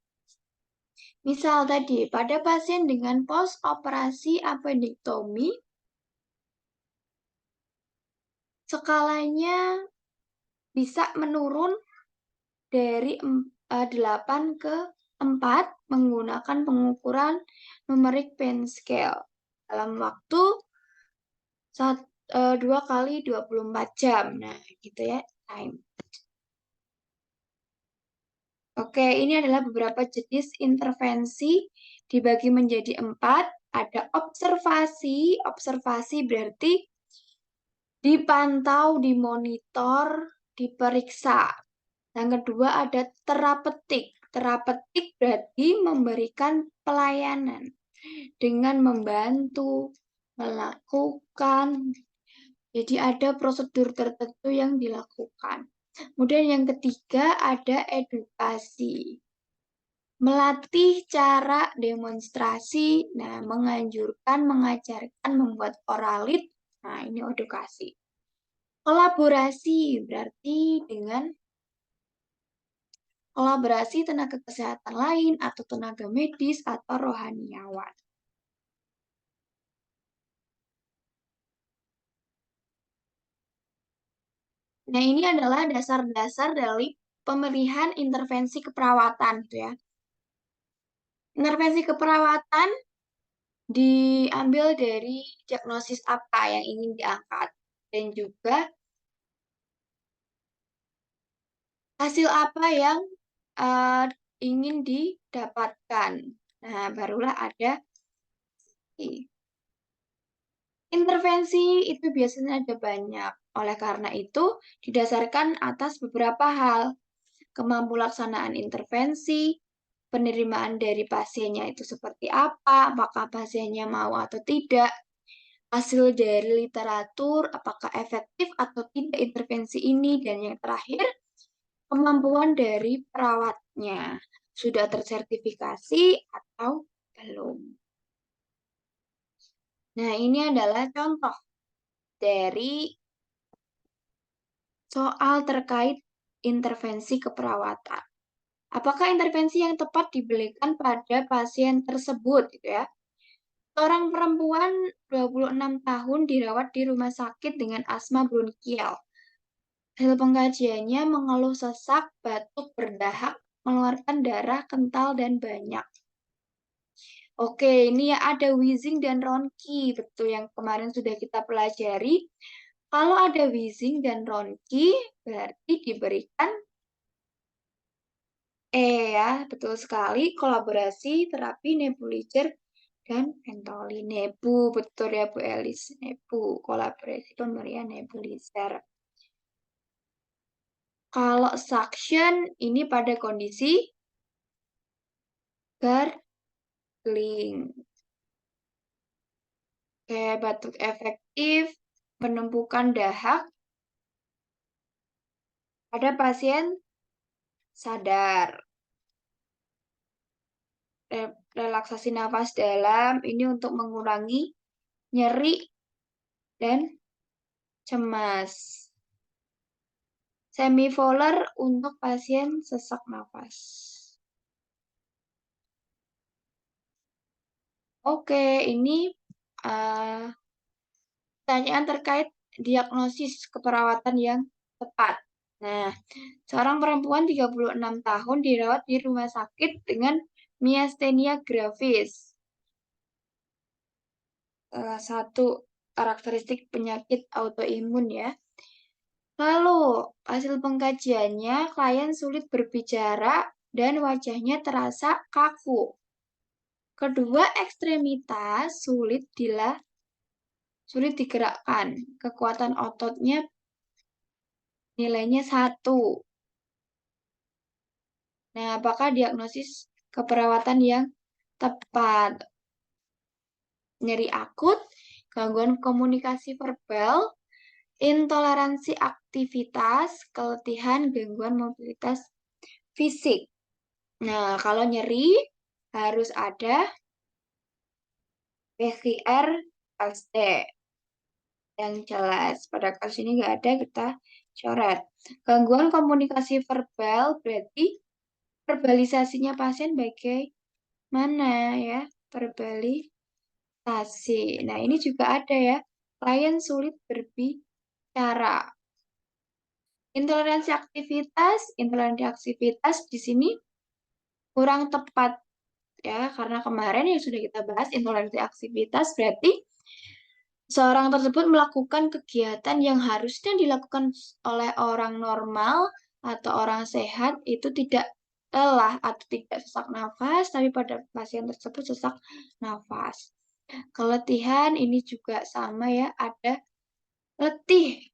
Misal tadi, pada pasien dengan post-operasi appendektomi, skalanya bisa menurun dari 8 ke 4 menggunakan pengukuran numeric pain scale dalam waktu 2 kali 24 jam. Nah, gitu ya, time. Oke, ini adalah beberapa jenis intervensi dibagi menjadi 4. Ada observasi. Observasi berarti dipantau, dimonitor, diperiksa. Yang kedua ada terapeutik. Terapeutik berarti memberikan pelayanan dengan membantu, melakukan. Jadi ada prosedur tertentu yang dilakukan. Kemudian yang ketiga ada edukasi. Melatih cara demonstrasi, nah menganjurkan, mengajarkan, membuat oralit, nah ini edukasi. Kolaborasi berarti dengan kolaborasi tenaga kesehatan lain atau tenaga medis atau rohaniawan. Nah, ini adalah dasar-dasar dari pemilihan intervensi keperawatan, gitu ya. Intervensi keperawatan diambil dari diagnosis apa yang ingin diangkat dan juga hasil apa yang ingin didapatkan. Nah, barulah ada intervensi itu biasanya ada banyak. Oleh karena itu, didasarkan atas beberapa hal. Kemampuan pelaksanaan intervensi, penerimaan dari pasiennya itu seperti apa, apakah pasiennya mau atau tidak, hasil dari literatur, apakah efektif atau tidak intervensi ini, dan yang terakhir, kemampuan dari perawatnya, sudah tersertifikasi atau belum. Nah, ini adalah contoh dari soal terkait intervensi keperawatan. Apakah intervensi yang tepat diberikan pada pasien tersebut, gitu ya? Seorang perempuan 26 tahun dirawat di rumah sakit dengan asma bronkial. Hasil pengkajiannya mengeluh sesak, batuk, berdahak, mengeluarkan darah kental dan banyak. Oke, ini ya ada wheezing dan ronki, betul yang kemarin sudah kita pelajari. Kalau ada wheezing dan ronki, berarti diberikan ya, betul sekali, kolaborasi terapi nebulizer dan Ventolin. Nebu, betul ya Bu Elis, nebu, kolaborasi pemberian nebulizer. Kalau suction, ini pada kondisi gargling. Kayak batuk efektif, penumpukan dahak pada pasien sadar. Relaksasi nafas dalam, ini untuk mengurangi nyeri dan cemas. Semivolar untuk pasien sesak nafas. Oke, ini pertanyaan terkait diagnosis keperawatan yang tepat. Nah, seorang perempuan 36 tahun dirawat di rumah sakit dengan miastenia gravis. Salah satu karakteristik penyakit autoimun ya. Lalu, hasil pengkajiannya, klien sulit berbicara dan wajahnya terasa kaku. Kedua ekstremitas sulit digerakkan. Kekuatan ototnya nilainya 1. Nah, apakah diagnosis keperawatan yang tepat? Nyeri akut, gangguan komunikasi verbal, intoleransi aktivitas, keletihan, gangguan mobilitas fisik. Nah, kalau nyeri harus ada PCR SD yang jelas. Pada kasus ini nggak ada, kita coret. Gangguan komunikasi verbal berarti verbalisasinya pasien bagaimana ya? Verbalisasi. Nah, ini juga ada ya. Klien sulit berbicara. Intoleransi aktivitas di sini kurang tepat ya, karena kemarin yang sudah kita bahas intoleransi aktivitas berarti seorang tersebut melakukan kegiatan yang harusnya dilakukan oleh orang normal atau orang sehat itu tidak lelah atau tidak sesak nafas, tapi pada pasien tersebut sesak nafas. Keletihan ini juga sama ya, ada letih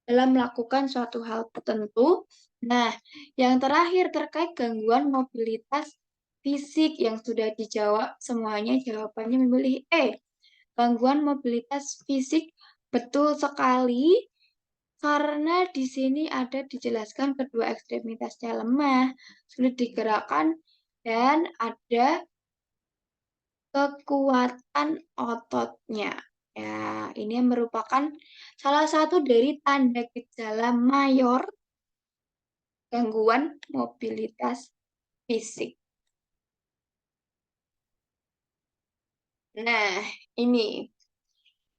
dalam melakukan suatu hal tertentu. Nah, yang terakhir terkait gangguan mobilitas fisik yang sudah dijawab semuanya, jawabannya memilih E. Gangguan mobilitas fisik betul sekali karena di sini ada dijelaskan kedua ekstremitasnya lemah, sulit digerakkan, dan ada kekuatan ototnya. Ya, ini merupakan salah satu dari tanda gejala mayor gangguan mobilitas fisik. Nah, ini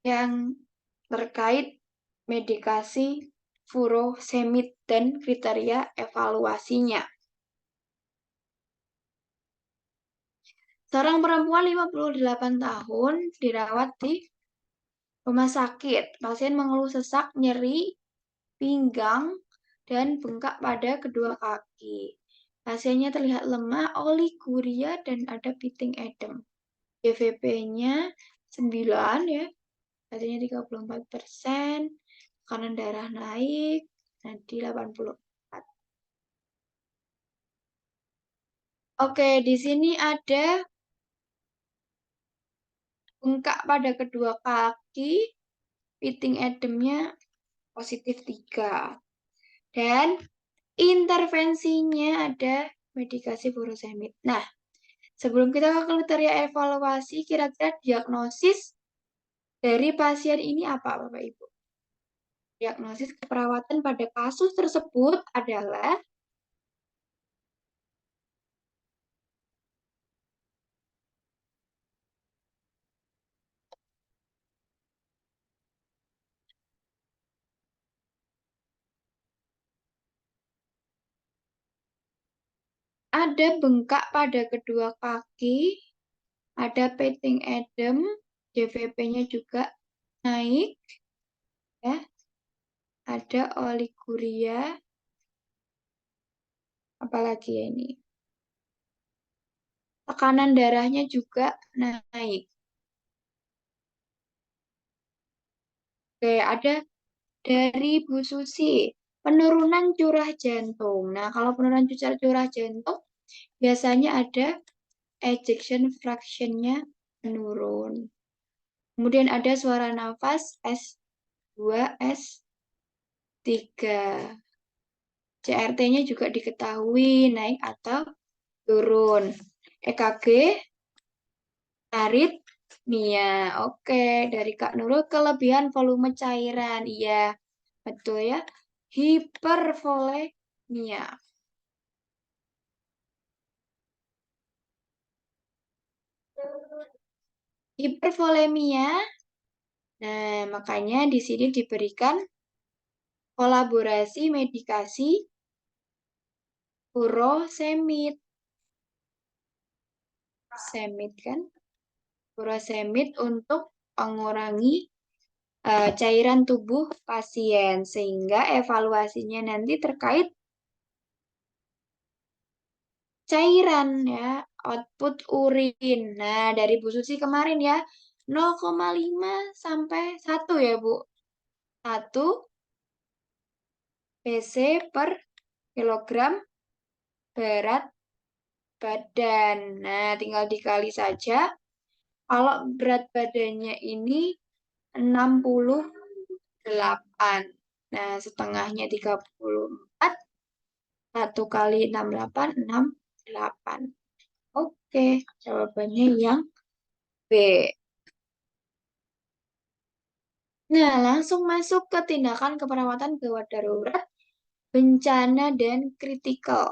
yang terkait medikasi furosemid dan kriteria evaluasinya. Seorang perempuan 58 tahun dirawat di rumah sakit. Pasien mengeluh sesak, nyeri, pinggang, dan bengkak pada kedua kaki. Pasiennya terlihat lemah, oliguria, dan ada piting edem. GVP-nya 9 ya, artinya 34%, tekanan darah naik, nadi 84. Oke, di sini ada bengkak pada kedua kaki, piting edemnya positif 3. Dan intervensinya ada medikasi furosemid. Nah, sebelum kita ke kriteria evaluasi, kira-kira diagnosis dari pasien ini apa, Bapak Ibu? Diagnosis keperawatan pada kasus tersebut adalah ada bengkak pada kedua kaki, ada piting edem, GVP-nya juga naik, ya. Ada oliguria, apalagi ya ini. Tekanan darahnya juga naik. Oke, ada dari Bu Susi, penurunan curah jantung. Nah, kalau penurunan curah jantung, biasanya ada ejection fraction-nya menurun. Kemudian ada suara nafas S2, S3. CRT-nya juga diketahui naik atau turun. EKG, aritmia. Oke, dari Kak Nurul, kelebihan volume cairan. Iya, betul ya. Hipervolemia. Hipervolemia. Nah, makanya di sini diberikan kolaborasi medikasi furosemid. Semid kan? Furosemid untuk mengurangi cairan tubuh pasien sehingga evaluasinya nanti terkait cairan ya, output urin. Nah, dari Bu Susi kemarin ya 0,5 sampai 1 ya, Bu. 1 pc per kilogram berat badan. Nah, tinggal dikali saja. Kalau berat badannya ini 68. Nah, setengahnya 34. 1 kali 68, 68. Oke, jawabannya yang B. Nah, langsung masuk ke tindakan keperawatan gawat darurat, bencana, dan kritikal.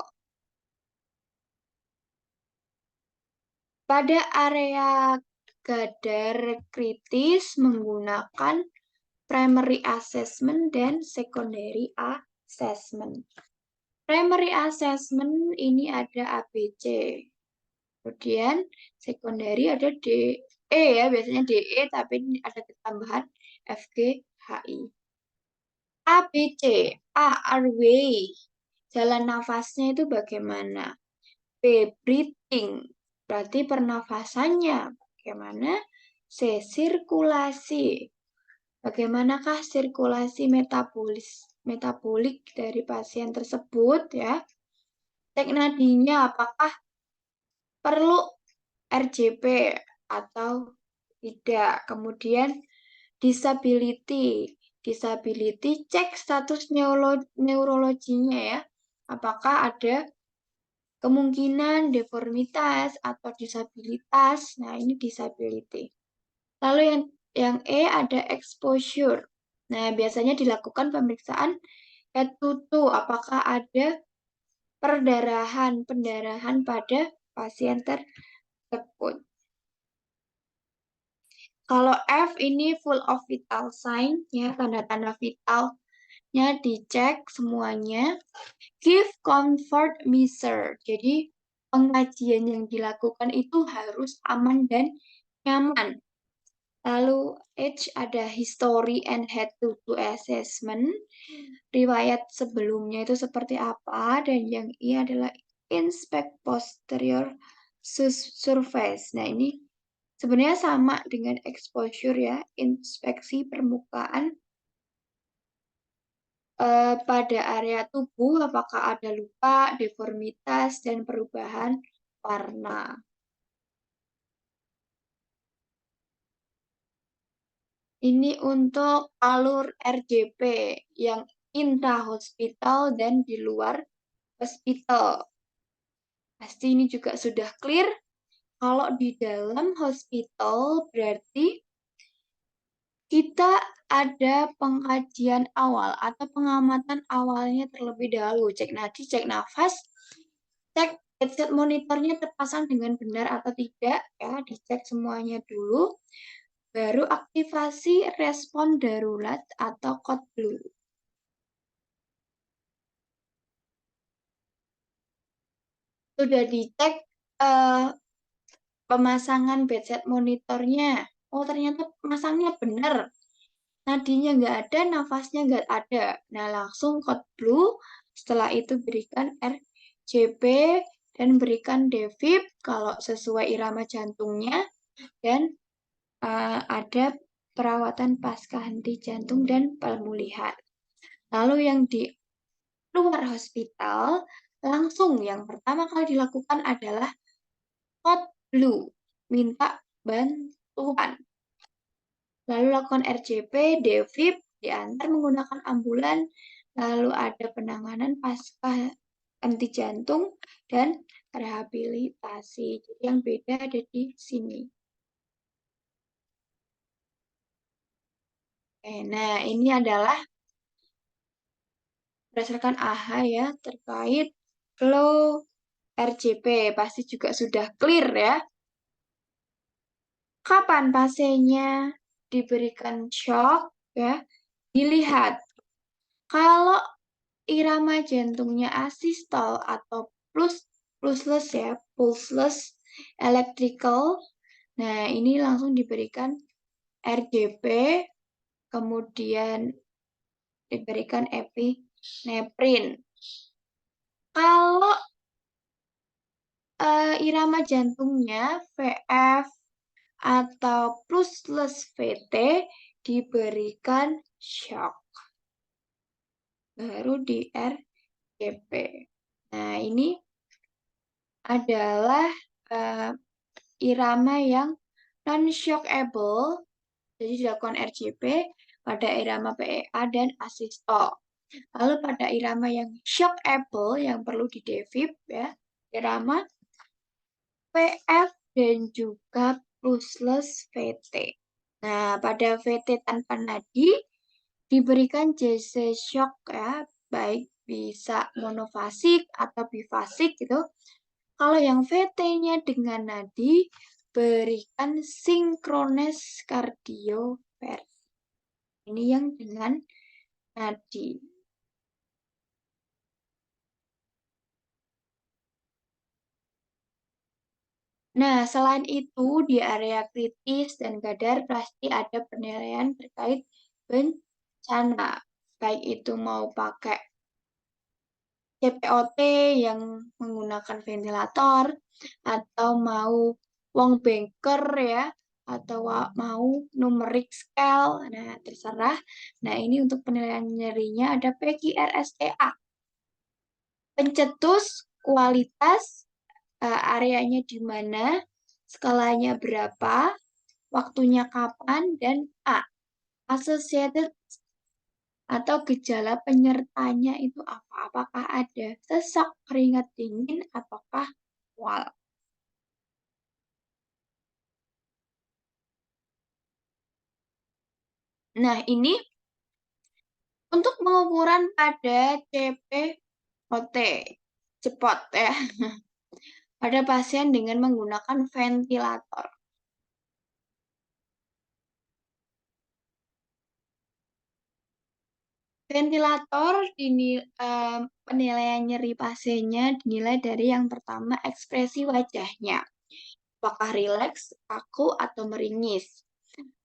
Pada area gadar kritis menggunakan primary assessment dan secondary assessment. Primary assessment ini ada ABC. Kemudian secondary ada DE ya, biasanya DE tapi ini ada tambahan FGHI. ABC, A, airway, jalan nafasnya itu bagaimana? B, breathing, berarti pernafasannya bagaimana? C, sirkulasi, bagaimanakah sirkulasi metabolik dari pasien tersebut ya? Cek nadinya apakah perlu RJP atau tidak. Kemudian disability. Disability cek status neurologinya ya. Apakah ada kemungkinan deformitas atau disabilitas. Nah, ini disability. Lalu yang E ada exposure. Nah, biasanya dilakukan pemeriksaan head to toe. Apakah ada pendarahan pada pasien tersebut. Kalau F ini full of vital sign, ya tanda-tanda vitalnya dicek semuanya. Give comfort measure. Jadi pengajian yang dilakukan itu harus aman dan nyaman. Lalu H ada history and head to toe assessment. Riwayat sebelumnya itu seperti apa, dan yang I adalah inspect posterior surface. Nah, ini sebenarnya sama dengan exposure ya, inspeksi permukaan pada area tubuh, apakah ada luka, deformitas, dan perubahan warna. Ini untuk alur RJP yang intra-hospital dan di luar hospital. Pasti ini juga sudah clear. Kalau di dalam hospital berarti kita ada pengkajian awal atau pengamatan awalnya terlebih dahulu. Cek nadi, cek nafas, cek headset monitornya terpasang dengan benar atau tidak. Ya, dicek semuanya dulu. Baru aktivasi respon darurat atau code blue. Sudah dicek pemasangan bedside monitornya. Oh, ternyata pemasangnya benar. Nadinya nggak ada, nafasnya nggak ada. Nah, langsung code blue. Setelah itu berikan RJP dan berikan defib kalau sesuai irama jantungnya. Dan ada perawatan pasca henti jantung dan pemulihan. Lalu yang di luar hospital, langsung yang pertama kali dilakukan adalah code blue, minta bantuan. Lalu lakukan RJP, defib, diantar menggunakan ambulan, lalu ada penanganan pasca henti jantung, dan rehabilitasi. Jadi yang beda ada di sini. Nah, ini adalah berdasarkan AHA ya, terkait flow RJP. Pasti juga sudah clear ya. Kapan pasiennya diberikan shock ya? Dilihat. Kalau irama jantungnya asistol atau pulseless ya, pulseless electrical. Nah, ini langsung diberikan RJP, kemudian diberikan epinefrin. Kalau irama jantungnya VF atau pulseless VT diberikan shock. Baru di RJP. Nah, ini adalah irama yang non-shockable, jadi dilakukan RJP pada irama PEA dan asistol. Lalu pada irama yang shockable yang perlu di defib ya, irama PF dan juga pulseless VT. Nah, pada VT tanpa nadi diberikan JC shock ya, baik bisa monofasik atau bifasik gitu. Kalau yang VT-nya dengan nadi, berikan sinkrones kardioversi. Ini yang dengan nadi. Nah, selain itu, di area kritis dan kadar pasti ada penilaian terkait bencana. Baik itu mau pakai CPOT yang menggunakan ventilator, atau mau wong banker ya, atau mau numeric scale, nah terserah. Nah, ini untuk penilaian nyerinya ada PQRSTA. Pencetus, kualitas, areanya di mana, skalanya berapa, waktunya kapan, dan A. Associated atau gejala penyertanya itu apa? Apakah ada sesak, keringat dingin, ataukah mual? Nah, ini untuk pengukuran pada CPOT, cepot ya, pada pasien dengan menggunakan ventilator. Ventilator penilaian nyeri pasiennya dinilai dari yang pertama ekspresi wajahnya. Apakah rileks, kaku, atau meringis.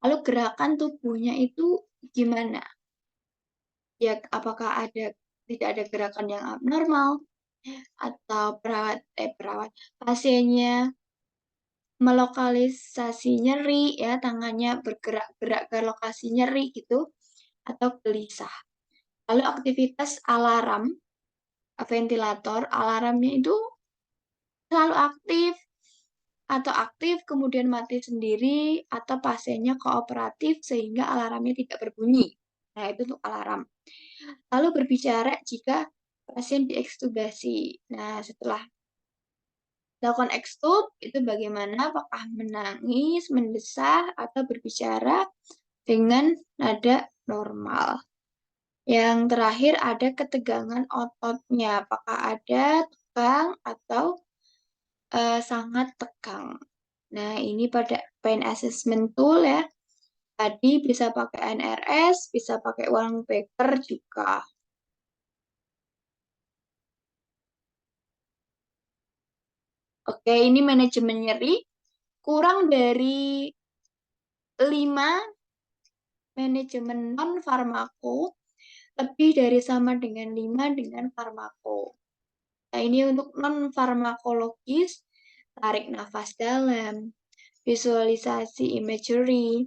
Lalu gerakan tubuhnya itu gimana? Ya, apakah tidak ada gerakan yang abnormal atau perawat pasiennya melokalisasi nyeri ya, tangannya bergerak-gerak ke lokasi nyeri gitu atau gelisah. Lalu aktivitas alarm ventilator, alarmnya itu selalu aktif atau aktif kemudian mati sendiri atau pasiennya kooperatif sehingga alarmnya tidak berbunyi. Nah, itu untuk alarm. Lalu berbicara jika pasien diekstubasi. Nah, setelah dilakukan ekstub, itu bagaimana? Apakah menangis, mendesah, atau berbicara dengan nada normal. Yang terakhir ada ketegangan ototnya. Apakah ada tegang atau sangat tegang. Nah, ini pada pain assessment tool ya. Tadi bisa pakai NRS, bisa pakai Wong-Baker juga. Oke, ini manajemen nyeri. Kurang dari 5 manajemen non-farmako, lebih dari sama dengan 5 dengan farmako. Nah, ini untuk non-farmakologis, tarik nafas dalam, visualisasi imagery,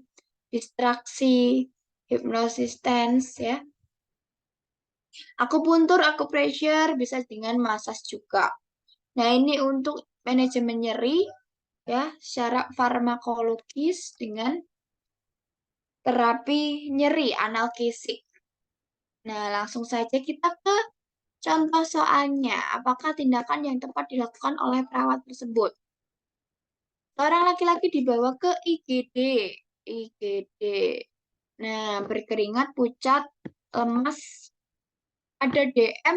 distraksi, hypnosis tense ya. Akupuntur, acupressure bisa dengan massage juga. Nah, ini untuk manajemen nyeri ya, secara farmakologis dengan terapi nyeri analgesik. Nah, langsung saja kita ke contoh soalnya. Apakah tindakan yang tepat dilakukan oleh perawat tersebut? Seorang laki-laki dibawa ke IGD. IGD. Nah, berkeringat, pucat, lemas, ada DM,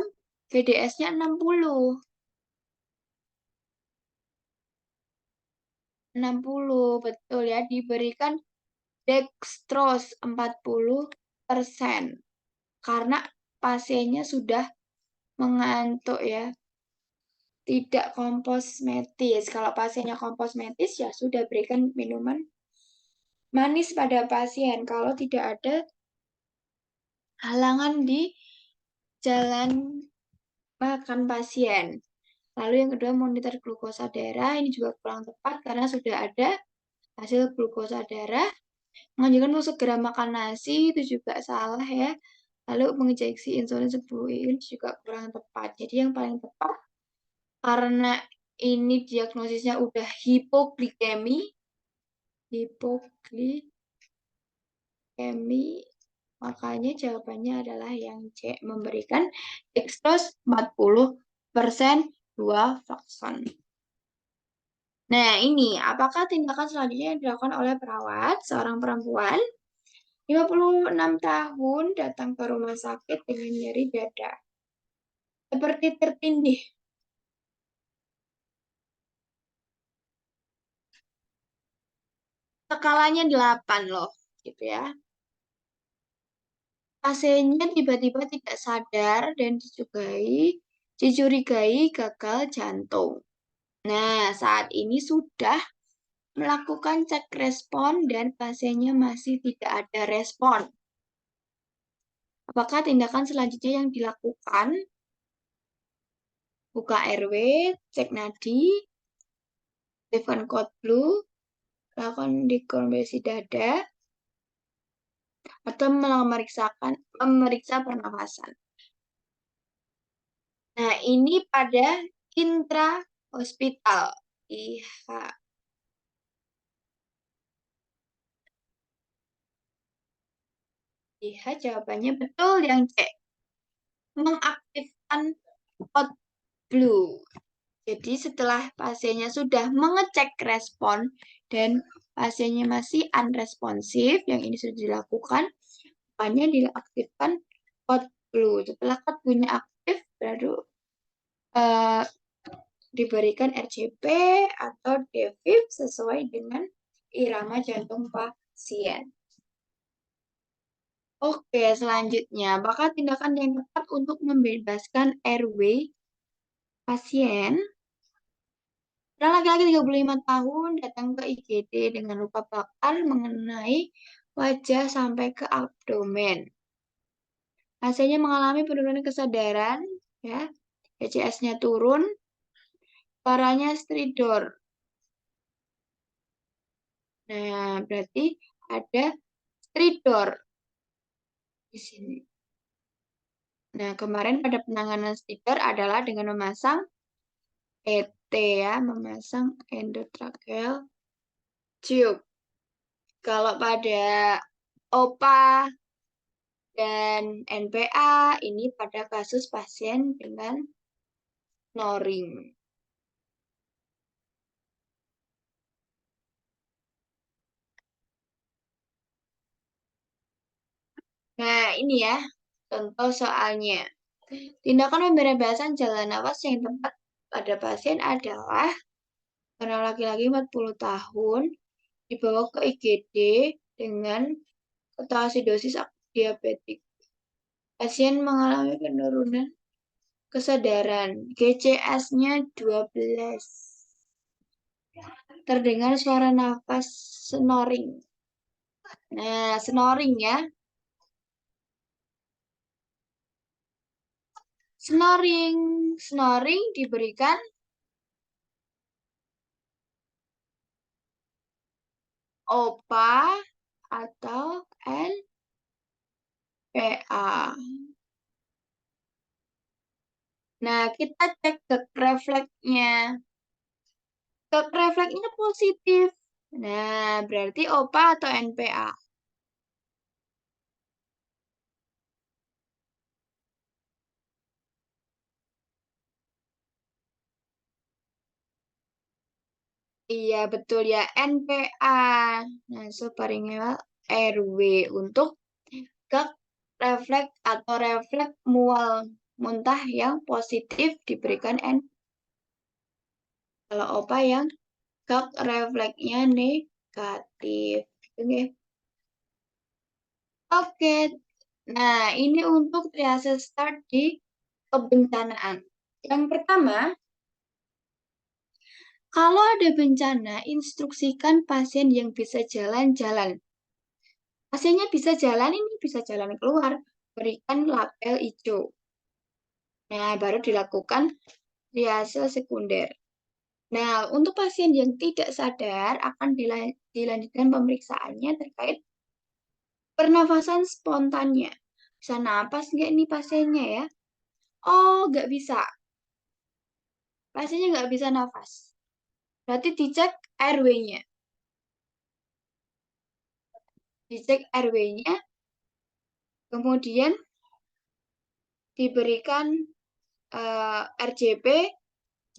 GDS-nya 60. 60, betul ya. Diberikan dextrose 40%. Karena pasiennya sudah mengantuk ya. Tidak komposmetis. Kalau pasiennya komposmetis ya sudah berikan minuman manis pada pasien. Kalau tidak ada halangan di jalan makan pasien. Lalu yang kedua monitor glukosa darah. Ini juga kurang tepat karena sudah ada hasil glukosa darah. Menganjurkan untuk segera makan nasi itu juga salah ya. Lalu menginjeksi insulin 10 IU juga kurang tepat. Jadi yang paling tepat karena ini diagnosisnya udah hipoglikemi, makanya jawabannya adalah yang C, memberikan dextrose 40% 2 vaksin. Nah, ini apakah tindakan selanjutnya yang dilakukan oleh perawat seorang perempuan 56 tahun datang ke rumah sakit dengan nyeri dada. Seperti tertindih. Skalanya 8 loh, gitu ya. Pasiennya tiba-tiba tidak sadar dan dicurigai gagal jantung. Nah, saat ini sudah melakukan cek respon dan pasiennya masih tidak ada respon. Apakah tindakan selanjutnya yang dilakukan? Buka airway, cek nadi, telepon code blue, lakukan dekompresi dada, atau memeriksa pernafasan. Nah, ini pada intra hospital. IH jawabannya betul yang C. Mengaktifkan code blue. Jadi setelah pasiennya sudah mengecek respon dan pasiennya masih unresponsif, yang ini sudah dilakukan, makanya diaktifkan code blue. Setelah code blue-nya aktif, baru diberikan RCP atau defib sesuai dengan irama jantung pasien. Oke, selanjutnya, apakah tindakan yang tepat untuk membebaskan airway pasien? Seorang laki-laki 35 tahun datang ke IGD dengan luka bakar mengenai wajah sampai ke abdomen. Pasiennya mengalami penurunan kesadaran, ya, HCS-nya turun, suaranya stridor. Nah, berarti ada stridor di sini. Nah, kemarin pada penanganan stridor adalah dengan memasang ET, ya, memasang endotracheal tube. Kalau pada OPA dan NPA ini pada kasus pasien dengan snoring. Nah, ini ya contoh soalnya. Tindakan pembebasan jalan nafas yang tepat pada pasien adalah orang laki-laki 40 tahun dibawa ke IGD dengan ketoasidosis diabetik. Pasien mengalami penurunan kesadaran, GCS-nya 12. Terdengar suara nafas snoring. Nah, snoring ya. Snoring diberikan OPA atau NPA. Nah, kita cek gag refleksnya. Gag refleksnya positif. Nah, berarti OPA atau NPA. Iya, betul ya, NPA. Nah, superingular airway untuk gag refleks atau refleks mual muntah yang positif diberikan N. Kalau OPA yang gag refleksnya negatif. Oke. Oke. Nah, ini untuk triase start di kebencanaan. Yang pertama, kalau ada bencana, instruksikan pasien yang bisa jalan-jalan. Pasiennya bisa jalan, ini bisa jalan keluar. Berikan label hijau. Nah, baru dilakukan triase sekunder. Nah, untuk pasien yang tidak sadar akan dilanjutkan pemeriksaannya terkait pernafasan spontannya. Bisa napas nggak nih pasiennya ya? Oh, nggak bisa. Pasiennya nggak bisa nafas. Berarti dicek airway-nya. Dicek airway-nya, kemudian diberikan RJP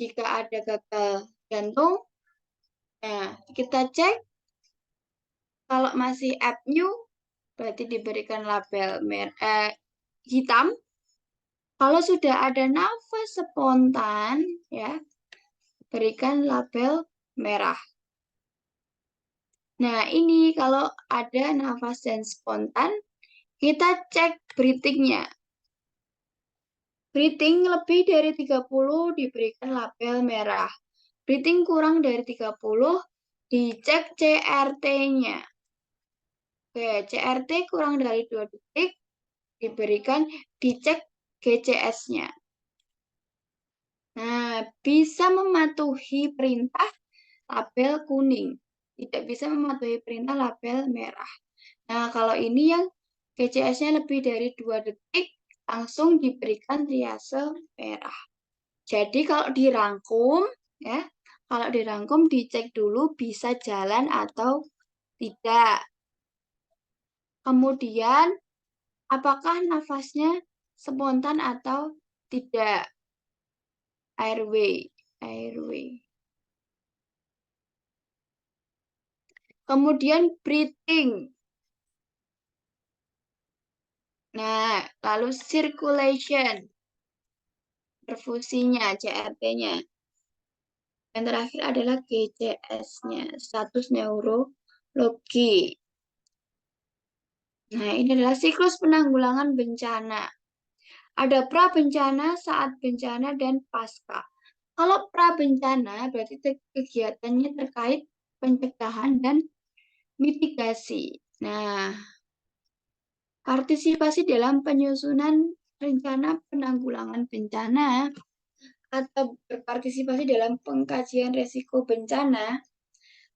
jika ada gagal jantung. Nah, kita cek kalau masih apnea, berarti diberikan label hitam. Kalau sudah ada nafas spontan, ya, berikan label merah. Nah, ini kalau ada nafas dan spontan, kita cek breathing-nya. Breathing lebih dari 30 diberikan label merah. Breathing kurang dari 30, dicek CRT-nya. Oke, CRT kurang dari 2 detik, dicek GCS-nya. Nah, bisa mematuhi perintah label kuning. Tidak bisa mematuhi perintah label merah. Nah, kalau ini yang GCS-nya lebih dari 2 detik, langsung diberikan triase merah. Jadi kalau dirangkum, ya, kalau dirangkum dicek dulu bisa jalan atau tidak. Kemudian, apakah nafasnya spontan atau tidak? Airway. Kemudian breathing. Nah, lalu circulation. Perfusinya, CRT-nya. Yang terakhir adalah GCS-nya, status neurologi. Nah, ini adalah siklus penanggulangan bencana. Ada pra bencana, saat bencana, dan pasca. Kalau pra bencana berarti kegiatannya terkait pencegahan dan mitigasi. Nah, partisipasi dalam penyusunan rencana penanggulangan bencana atau berpartisipasi dalam pengkajian risiko bencana.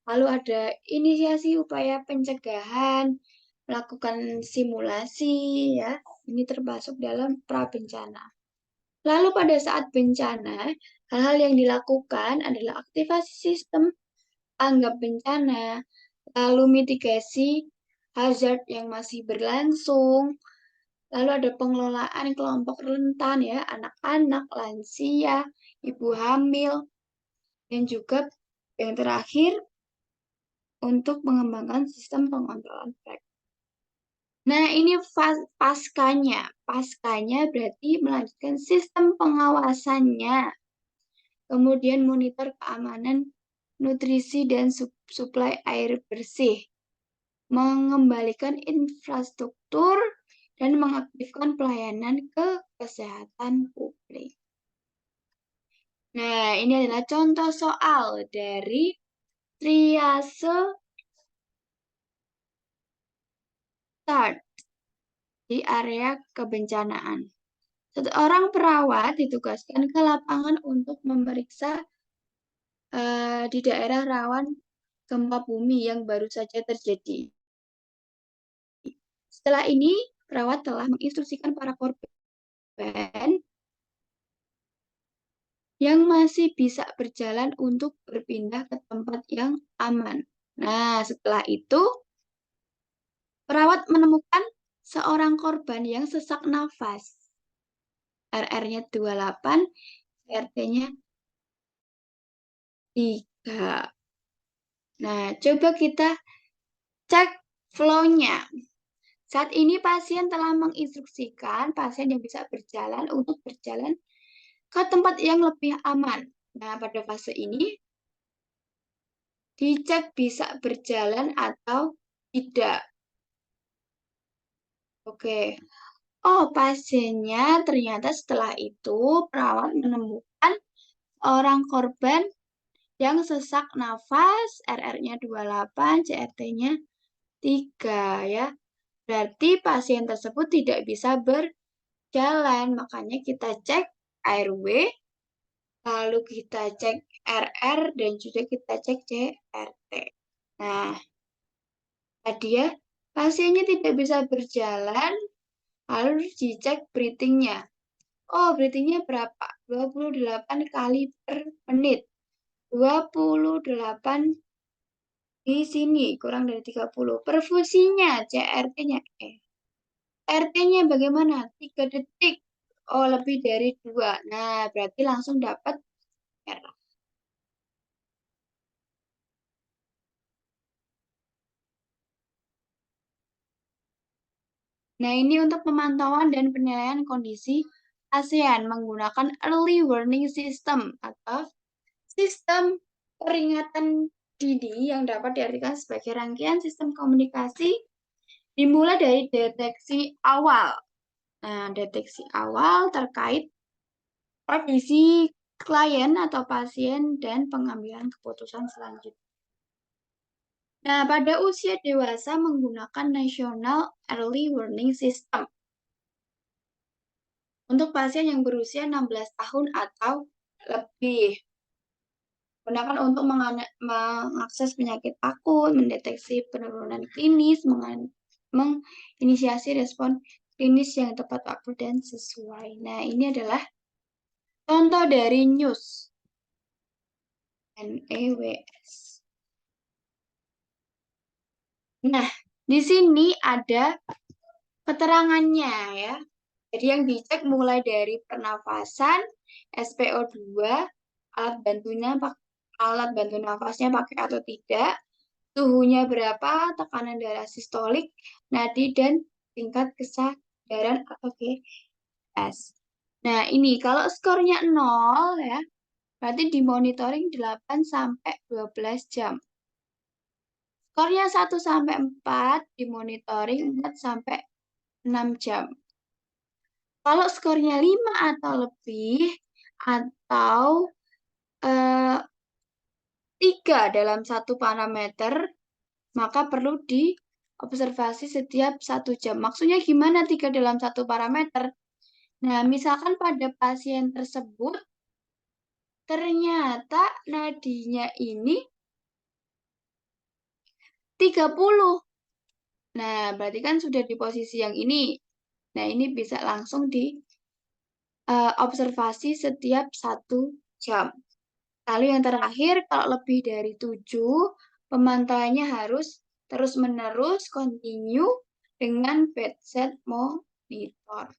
Lalu ada inisiasi upaya pencegahan, melakukan simulasi, ya. Ini termasuk dalam pra bencana. Lalu pada saat bencana, hal-hal yang dilakukan adalah aktivasi sistem tanggap bencana, lalu mitigasi hazard yang masih berlangsung, lalu ada pengelolaan kelompok rentan, ya, anak-anak, lansia, ibu hamil, dan juga yang terakhir untuk mengembangkan sistem pengontrolan frekuensi. Nah, ini paskanya. Paskanya berarti melanjutkan sistem pengawasannya. Kemudian monitor keamanan nutrisi dan suplai air bersih. Mengembalikan infrastruktur dan mengaktifkan pelayanan ke kesehatan publik. Nah, ini adalah contoh soal dari triase start di area kebencanaan. Seorang perawat ditugaskan ke lapangan untuk memeriksa di daerah rawan gempa bumi yang baru saja terjadi. Setelah ini, perawat telah menginstruksikan para korban yang masih bisa berjalan untuk berpindah ke tempat yang aman. Nah, setelah itu, perawat menemukan seorang korban yang sesak nafas. RR-nya 28, CRT-nya 3. Nah, coba kita cek flow-nya. Saat ini pasien telah menginstruksikan pasien yang bisa berjalan untuk berjalan ke tempat yang lebih aman. Nah, pada fase ini, dicek bisa berjalan atau tidak. Oke. Oh, pasiennya ternyata setelah itu perawat menemukan orang korban yang sesak nafas, RR-nya 28, CRT-nya 3, ya. Berarti pasien tersebut tidak bisa berjalan, makanya kita cek airway, lalu kita cek RR, dan juga kita cek CRT. Nah, tadi ya, pasiennya tidak bisa berjalan, lalu dicek breathing-nya. Oh, breathing-nya berapa? 28 kali per menit. 28 di sini, kurang dari 30. Perfusinya, CRT-nya. RT-nya bagaimana? 3 detik. Oh, lebih dari 2. Nah, berarti langsung dapat merah. Nah, ini untuk pemantauan dan penilaian kondisi ASEAN menggunakan Early Warning System atau sistem peringatan dini yang dapat diartikan sebagai rangkaian sistem komunikasi dimulai dari deteksi awal. Nah, deteksi awal terkait kondisi klien atau pasien dan pengambilan keputusan selanjutnya. Nah, pada usia dewasa menggunakan National Early Warning System. Untuk pasien yang berusia 16 tahun atau lebih. Gunakan untuk mengakses penyakit akut, mendeteksi penurunan klinis, menginisiasi respon klinis yang tepat waktu dan sesuai. Nah, ini adalah contoh dari NEWS. NEWS. Nah, di sini ada keterangannya ya. Jadi yang dicek mulai dari pernafasan, SpO2, alat bantu nafasnya pakai atau tidak, suhunya berapa, tekanan darah sistolik, nadi, dan tingkat kesadaran atau GS. Nah, ini kalau skornya 0 ya, berarti dimonitoring 8 sampai 12 jam. Skornya 1 sampai 4 dimonitoring 4 sampai 6 jam. Kalau skornya 5 atau lebih atau 3 dalam satu parameter, maka perlu diobservasi setiap 1 jam. Maksudnya gimana 3 dalam satu parameter? Nah, misalkan pada pasien tersebut ternyata nadinya ini 30. Nah, berarti kan sudah di posisi yang ini. Nah, ini bisa langsung diobservasi setiap 1 jam. Lalu yang terakhir, kalau lebih dari 7, pemantauannya harus terus-menerus continue dengan bedside monitor.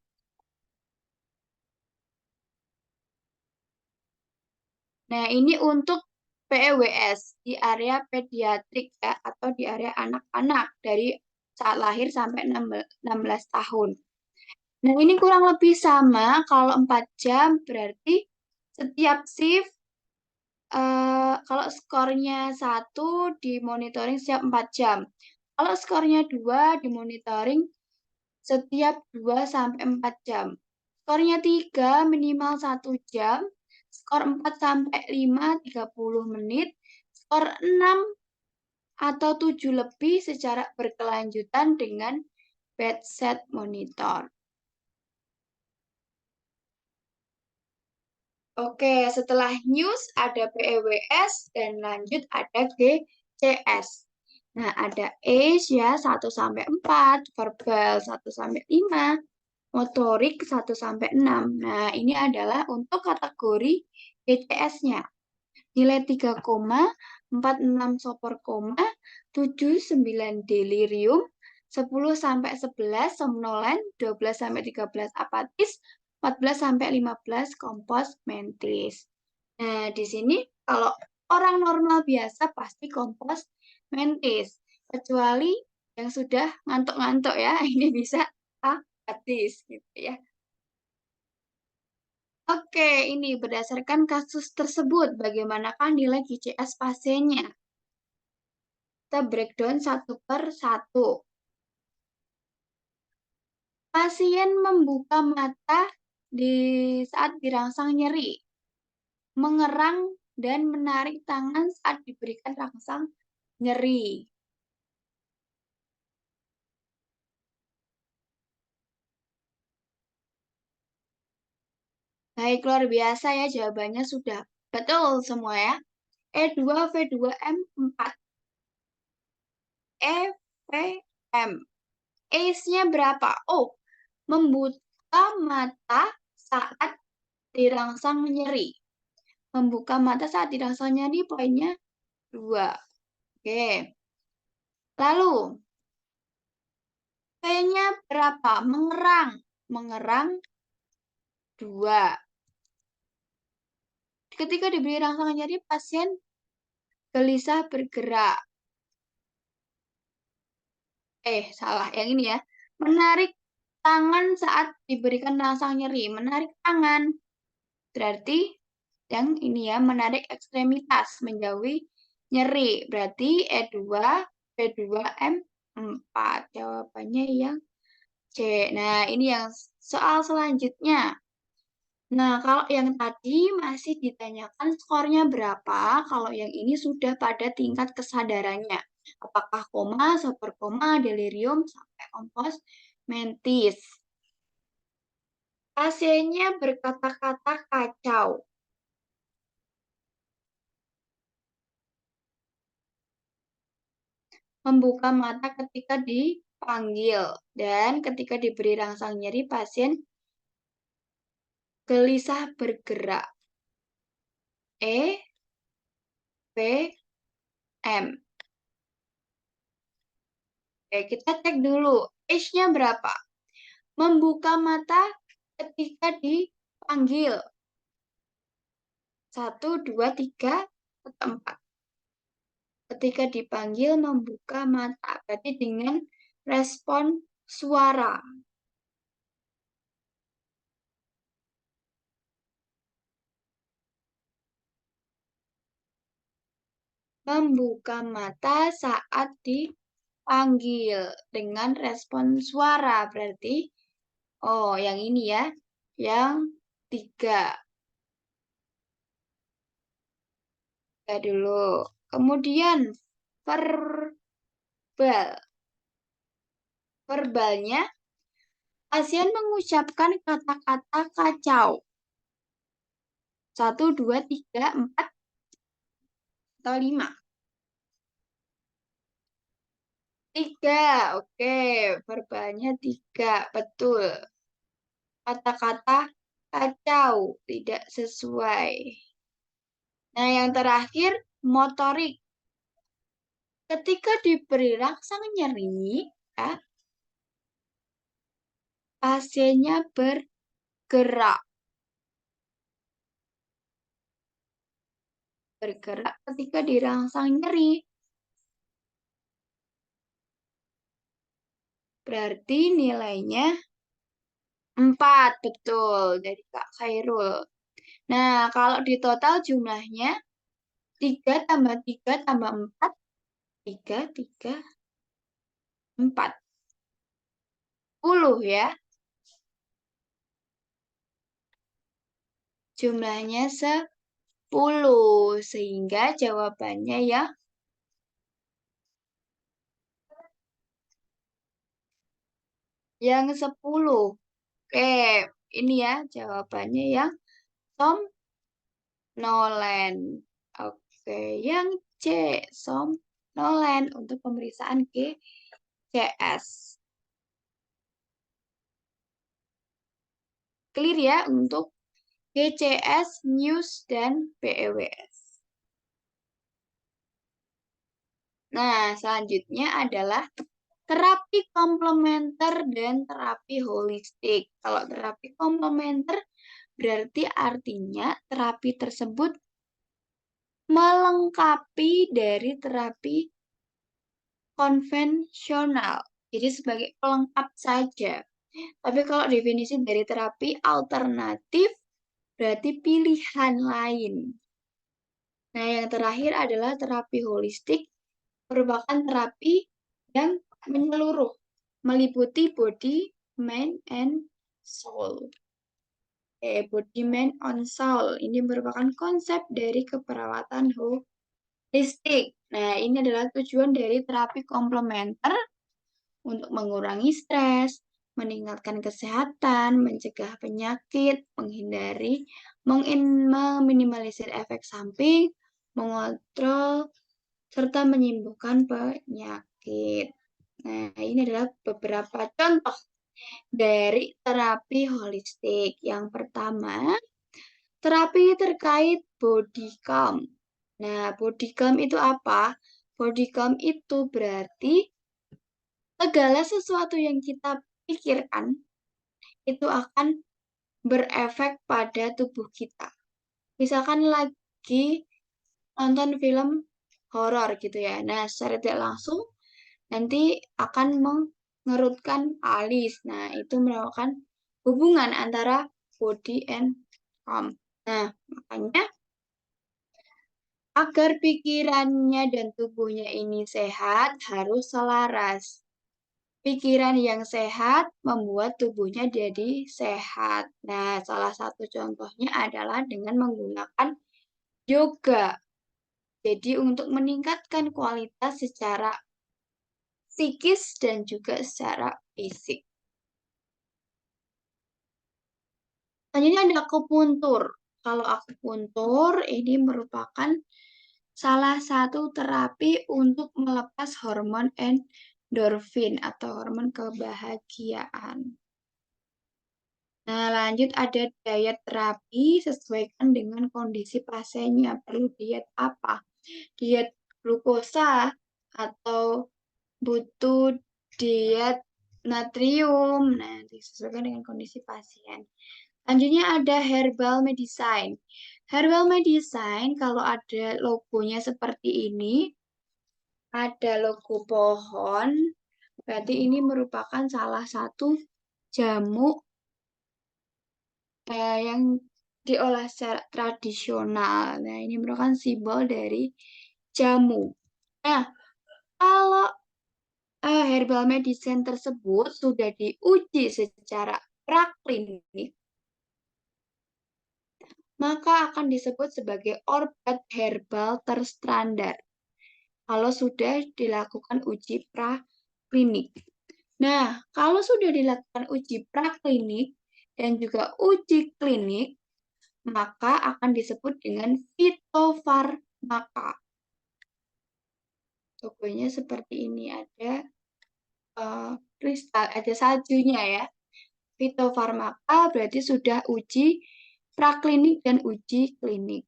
Nah, ini untuk PEWS di area pediatrik ya, atau di area anak-anak dari saat lahir sampai 16 tahun. Nah, ini kurang lebih sama, kalau 4 jam berarti setiap shift kalau skornya 1 dimonitoring setiap 4 jam. Kalau skornya 2 dimonitoring setiap 2 sampai 4 jam. Skornya 3 minimal 1 jam. Skor 4 sampai 5 30 menit. Skor 6 atau 7 lebih secara berkelanjutan dengan bedside monitor. Oke, setelah NEWS ada PEWS dan lanjut ada GCS. Nah, ada ACE ya 1 sampai 4, verbal 1 sampai 5, motorik 1 sampai 6. Nah, ini adalah untuk kategori GCS-nya. Nilai 3,46 sopor koma, 79 delirium, 10 sampai 11 somnolen, 12 sampai 13 apatis, 14 sampai 15 kompos mentis. Nah, di sini kalau orang normal biasa pasti kompos mentis, kecuali yang sudah ngantuk-ngantuk ya, ini bisa apatis gitu ya. Oke, ini berdasarkan kasus tersebut, bagaimanakah nilai GCS pasiennya? Kita breakdown 1 per 1. Pasien membuka mata di saat dirangsang nyeri, mengerang dan menarik tangan saat diberikan rangsang nyeri. Baik, luar biasa ya, jawabannya sudah betul semua ya. E2, V2M 4. EVM. ACE-nya berapa? Oh, membuka mata saat dirangsang nyeri. Membuka mata saat dirangsang nyeri poinnya 2. Oke. Lalu, P-nya berapa? Mengerang. Mengerang 2. Ketika diberi rangsang nyeri, pasien gelisah bergerak. Salah. Yang ini ya. Menarik tangan saat diberikan rangsang nyeri. Menarik tangan. Berarti yang ini ya, menarik ekstremitas, menjauhi nyeri. Berarti E2, P2M 4. Jawabannya yang C. Nah, ini yang soal selanjutnya. Nah, kalau yang tadi masih ditanyakan skornya berapa, kalau yang ini sudah pada tingkat kesadarannya. Apakah koma, superkoma, delirium, sampai kompos, mentis. Pasiennya berkata-kata kacau. Membuka mata ketika dipanggil. Dan ketika diberi rangsang nyeri, pasien gelisah bergerak. E, P, M. Oke, kita cek dulu. Age-nya berapa? Membuka mata ketika dipanggil. 1, 2, 3, atau 4. Ketika dipanggil membuka mata. Berarti dengan respon suara. Membuka mata saat dipanggil dengan respon suara. Berarti, oh yang ini ya. Yang 3. Dulu. Kemudian verbal. Verbalnya, pasien mengucapkan kata-kata kacau. 1, 2, 3, 4, atau 5. 3, oke. Verbalnya 3, betul. Kata-kata kacau, tidak sesuai. Nah, yang terakhir, motorik. Ketika diberi rangsang nyeri, ya, pasiennya bergerak. Bergerak ketika dirangsang nyeri. Berarti nilainya 4, betul, dari Kak Khairul. Nah, kalau di total jumlahnya 3 tambah 3 tambah 4, 3, 3, 4. 10 ya. Jumlahnya 10, sehingga jawabannya ya yang 10. Oke, ini ya jawabannya yang somnolen. Oke, yang C, somnolen untuk pemeriksaan GCS. Clear ya untuk GCS, News, dan PEWS. Nah, selanjutnya adalah terapi komplementer dan terapi holistik. Kalau terapi komplementer berarti artinya terapi tersebut melengkapi dari terapi konvensional. Jadi sebagai pelengkap saja. Tapi kalau definisi dari terapi alternatif berarti pilihan lain. Nah, yang terakhir adalah terapi holistik, merupakan terapi yang menyeluruh, meliputi body, mind, and soul. Body, mind, on soul. Ini merupakan konsep dari keperawatan holistik. Nah, ini adalah tujuan dari terapi komplementer untuk mengurangi stres, meningkatkan kesehatan, mencegah penyakit, menghindari, meminimalisir efek samping, mengontrol, serta menyembuhkan penyakit. Nah, ini adalah beberapa contoh dari terapi holistik. Yang pertama, terapi terkait body calm. Nah, body calm itu apa? Body calm itu berarti segala sesuatu yang kita pikirkan itu akan berefek pada tubuh kita. Misalkan lagi nonton film horor gitu ya. Nah, secara tidak langsung nanti akan mengerutkan alis. Nah, itu merupakan hubungan antara body and calm. Nah, makanya agar pikirannya dan tubuhnya ini sehat harus selaras. Pikiran yang sehat membuat tubuhnya jadi sehat. Nah, salah satu contohnya adalah dengan menggunakan yoga. Jadi untuk meningkatkan kualitas secara psikis dan juga secara fisik. Selanjutnya ada akupuntur. Kalau akupuntur ini merupakan salah satu terapi untuk melepas hormon endorfin atau hormon kebahagiaan. Nah, lanjut ada diet terapi sesuaikan dengan kondisi pasiennya. Perlu diet apa? Diet glukosa atau butuh diet natrium. Nah, disesuaikan dengan kondisi pasien. Selanjutnya ada herbal medicine. Herbal medicine kalau ada logonya seperti ini, ada logo pohon, berarti ini merupakan salah satu jamu yang diolah secara tradisional. Nah, ini merupakan simbol dari jamu. Nah, kalau herbal medicine tersebut sudah diuji secara praklinik, maka akan disebut sebagai obat herbal terstandar kalau sudah dilakukan uji praklinik. Nah, kalau sudah dilakukan uji praklinik dan juga uji klinik, maka akan disebut dengan fitofarmaka. Logonya seperti ini, ada kristal, ada saljunya ya. Fitofarmaka berarti sudah uji praklinik dan uji klinik.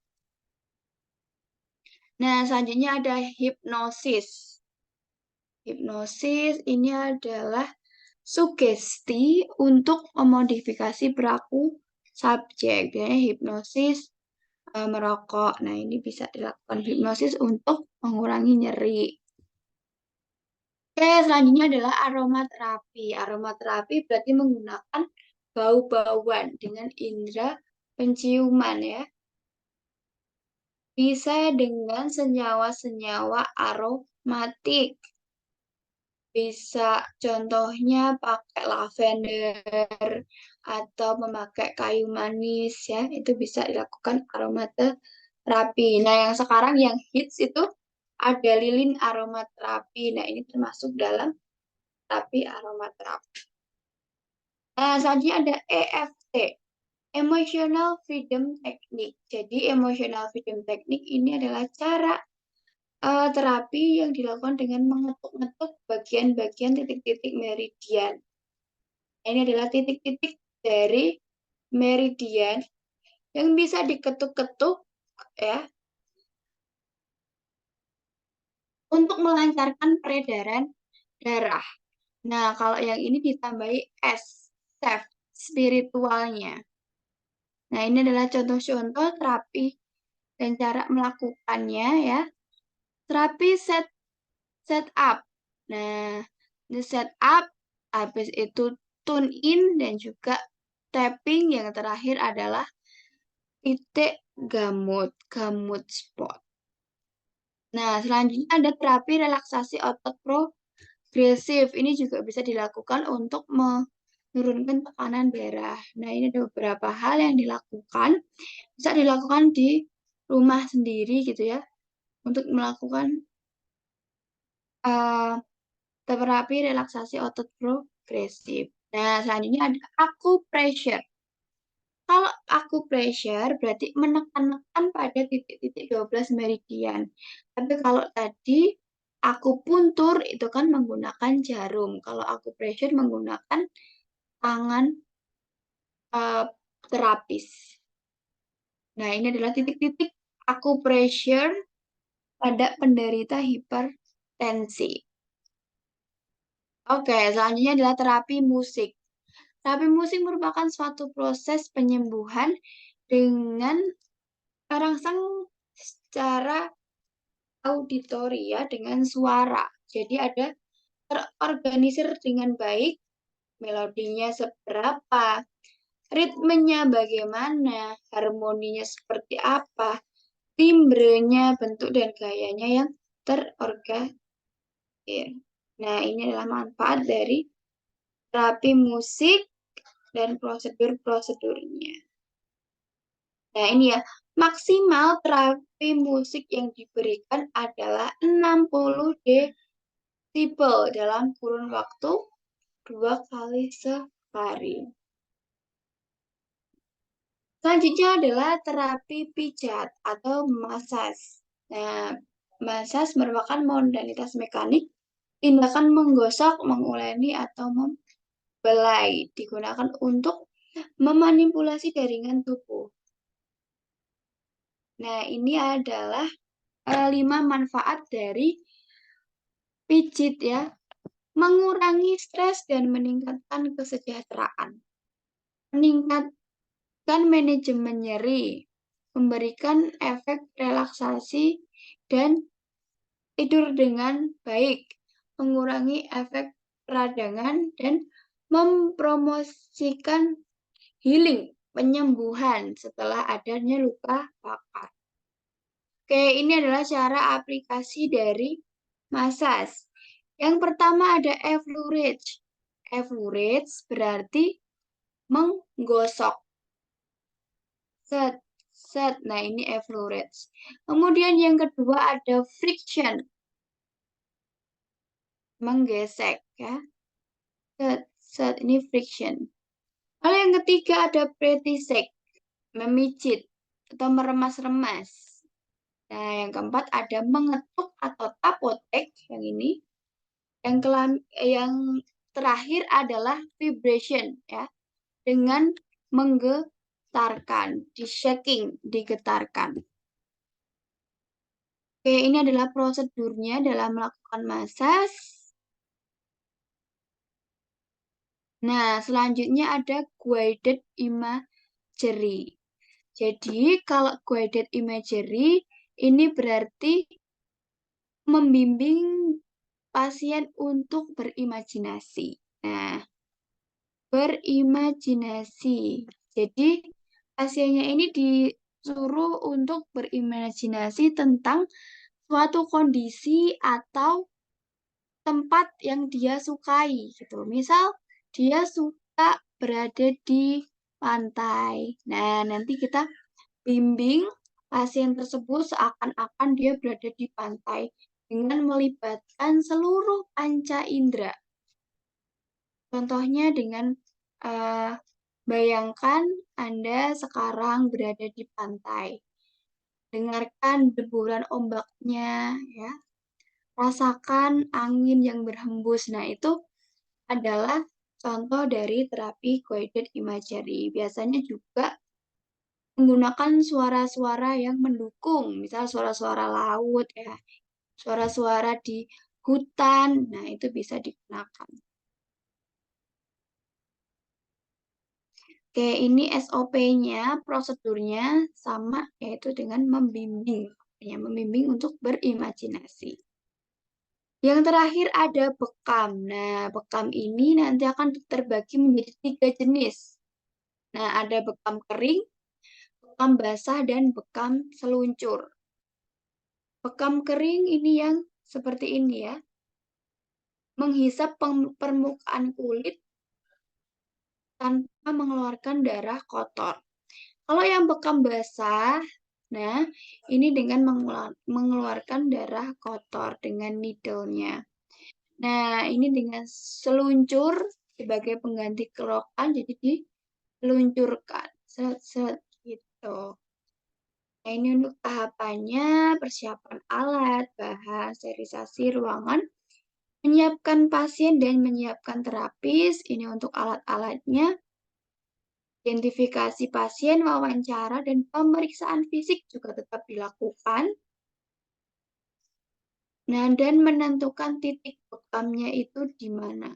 Nah, selanjutnya ada hipnosis. Hipnosis ini adalah sugesti untuk memodifikasi perilaku subjek. Jadi hipnosis merokok. Nah, ini bisa dilakukan hipnosis untuk mengurangi nyeri. Oke, selanjutnya adalah aromaterapi. Aromaterapi berarti menggunakan bau-bauan dengan indera penciuman ya. Bisa dengan senyawa-senyawa aromatik. Bisa contohnya pakai lavender atau memakai kayu manis ya. Itu bisa dilakukan aromaterapi. Nah, yang sekarang yang hits itu ada lilin aromaterapi. Nah, ini termasuk dalam terapi aromaterapi. Nah, selanjutnya ada EFT, Emotional Freedom Technique. Jadi, Emotional Freedom Technique ini adalah cara terapi yang dilakukan dengan mengetuk-ngetuk bagian-bagian titik-titik meridian. Ini adalah titik-titik dari meridian yang bisa diketuk-ketuk ya untuk melancarkan peredaran darah. Nah, kalau yang ini ditambahi S, self, spiritualnya. Nah, ini adalah contoh-contoh terapi dan cara melakukannya ya. Terapi set up. Nah, the set up, habis itu tune in dan juga tapping, yang terakhir adalah titik gamut spot. Nah, selanjutnya ada terapi relaksasi otot progresif. Ini juga bisa dilakukan untuk menurunkan tekanan darah. Nah, ini ada beberapa hal yang dilakukan. Bisa dilakukan di rumah sendiri gitu ya, untuk melakukan terapi relaksasi otot progresif. Nah, selanjutnya ada acupressure. Kalau acupressure berarti menekan-nekan pada titik-titik 12 meridian. Tapi kalau tadi akupuntur itu kan menggunakan jarum. Kalau acupressure menggunakan tangan terapis. Nah, ini adalah titik-titik acupressure pada penderita hipertensi. Oke, selanjutnya adalah terapi musik. Terapi musik merupakan suatu proses penyembuhan dengan merangsang secara auditori ya, dengan suara. Jadi ada terorganisir dengan baik, melodinya seberapa, ritmenya bagaimana, harmoninya seperti apa, timbrenya, bentuk dan gayanya yang terorganisir. Nah, ini adalah manfaat dari terapi musik dan prosedur-prosedurnya. Nah, ini ya, maksimal terapi musik yang diberikan adalah 60 desibel dalam kurun waktu 2 kali sehari. Selanjutnya adalah terapi pijat atau massage. Nah, massage merupakan modalitas mekanik tindakan menggosok, menguleni, atau membelai digunakan untuk memanipulasi jaringan tubuh. Nah, ini adalah 5 manfaat dari pijit ya. Mengurangi stres dan meningkatkan kesejahteraan. Meningkatkan manajemen nyeri. Memberikan efek relaksasi dan tidur dengan baik. Mengurangi efek peradangan dan mempromosikan healing, penyembuhan setelah adanya luka bakar. Oke, ini adalah cara aplikasi dari massage. Yang pertama ada effleurage. Effleurage berarti menggosok. Set, set. Nah, ini effleurage. Kemudian yang kedua ada friction. Menggesek ya. Set, set. Ini friction. Lalu yang ketiga ada pretisek. Memijit atau meremas-remas. Nah, yang keempat ada mengetuk atau tapotek, yang ini. Yang terakhir adalah vibration, ya, dengan menggetarkan, di-shaking, digetarkan. Oke, ini adalah prosedurnya dalam melakukan massage. Nah, selanjutnya ada guided imagery. Jadi, kalau guided imagery, ini berarti membimbing pasien untuk berimajinasi. Nah, berimajinasi. Jadi, pasiennya ini disuruh untuk berimajinasi tentang suatu kondisi atau tempat yang dia sukai gitu. Misal, dia suka berada di pantai. Nah, nanti kita bimbing pasien tersebut seakan-akan dia berada di pantai dengan melibatkan seluruh panca indera. Contohnya dengan bayangkan Anda sekarang berada di pantai. Dengarkan deburan ombaknya, ya. Rasakan angin yang berhembus. Nah, itu adalah contoh dari terapi guided imagery. Biasanya juga menggunakan suara-suara yang mendukung, misal suara-suara laut, ya. Suara-suara di hutan. Nah, itu bisa digunakan. Oke, ini SOP-nya, prosedurnya sama, yaitu dengan membimbing. Ya, membimbing untuk berimajinasi. Yang terakhir ada bekam. Nah, bekam ini nanti akan terbagi menjadi 3 jenis. Nah, ada bekam kering, bekam basah, dan bekam seluncur. Bekam kering ini yang seperti ini ya. Menghisap permukaan kulit tanpa mengeluarkan darah kotor. Kalau yang bekam basah, nah ini dengan mengeluarkan darah kotor dengan needle-nya. Nah, ini dengan seluncur sebagai pengganti kerokan, jadi diluncurkan. Set, gitu. Nah, ini untuk tahapannya, persiapan alat, bahan, sterilisasi ruangan, menyiapkan pasien dan menyiapkan terapis. Ini untuk alat-alatnya. Identifikasi pasien, wawancara, dan pemeriksaan fisik juga tetap dilakukan. Nah, dan menentukan titik bekamnya itu di mana.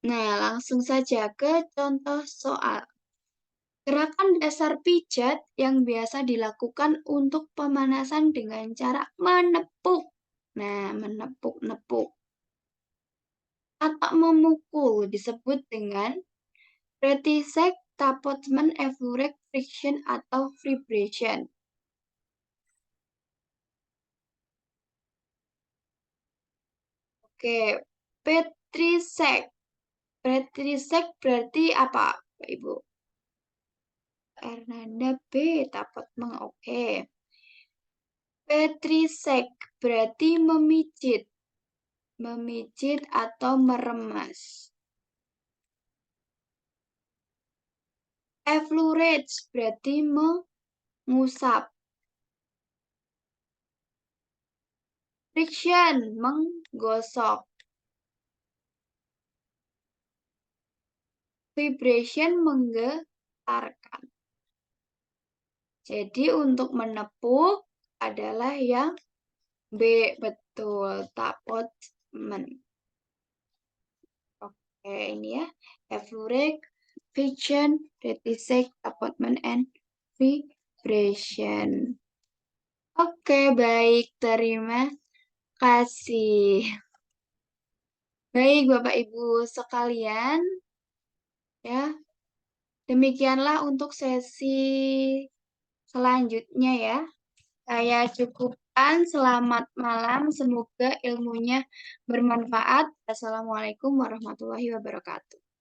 Nah, langsung saja ke contoh soal. Gerakan dasar pijat yang biasa dilakukan untuk pemanasan dengan cara menepuk. Nah, menepuk-nepuk. Atau memukul disebut dengan pretisek, tapotement, effleurage, friction, atau vibration. Oke, Petrisek. Petrisek berarti apa, Bapak Ibu? Ernanda B. Tapotmeng, oke. Petrisek berarti memijit. Memijit atau meremas. Effleurage berarti mengusap. Friction, menggosok. Vibration, menggetarkan. Jadi untuk menepuk adalah yang B, betul, tapotmen. Oke, ini ya. Effleurage, friction, petrisek, tapotmen, and vibration. Oke, baik. Terima kasih. Baik, Bapak Ibu sekalian. Ya, demikianlah untuk sesi selanjutnya ya. Saya cukupkan. Selamat malam. Semoga ilmunya bermanfaat. Assalamualaikum warahmatullahi wabarakatuh.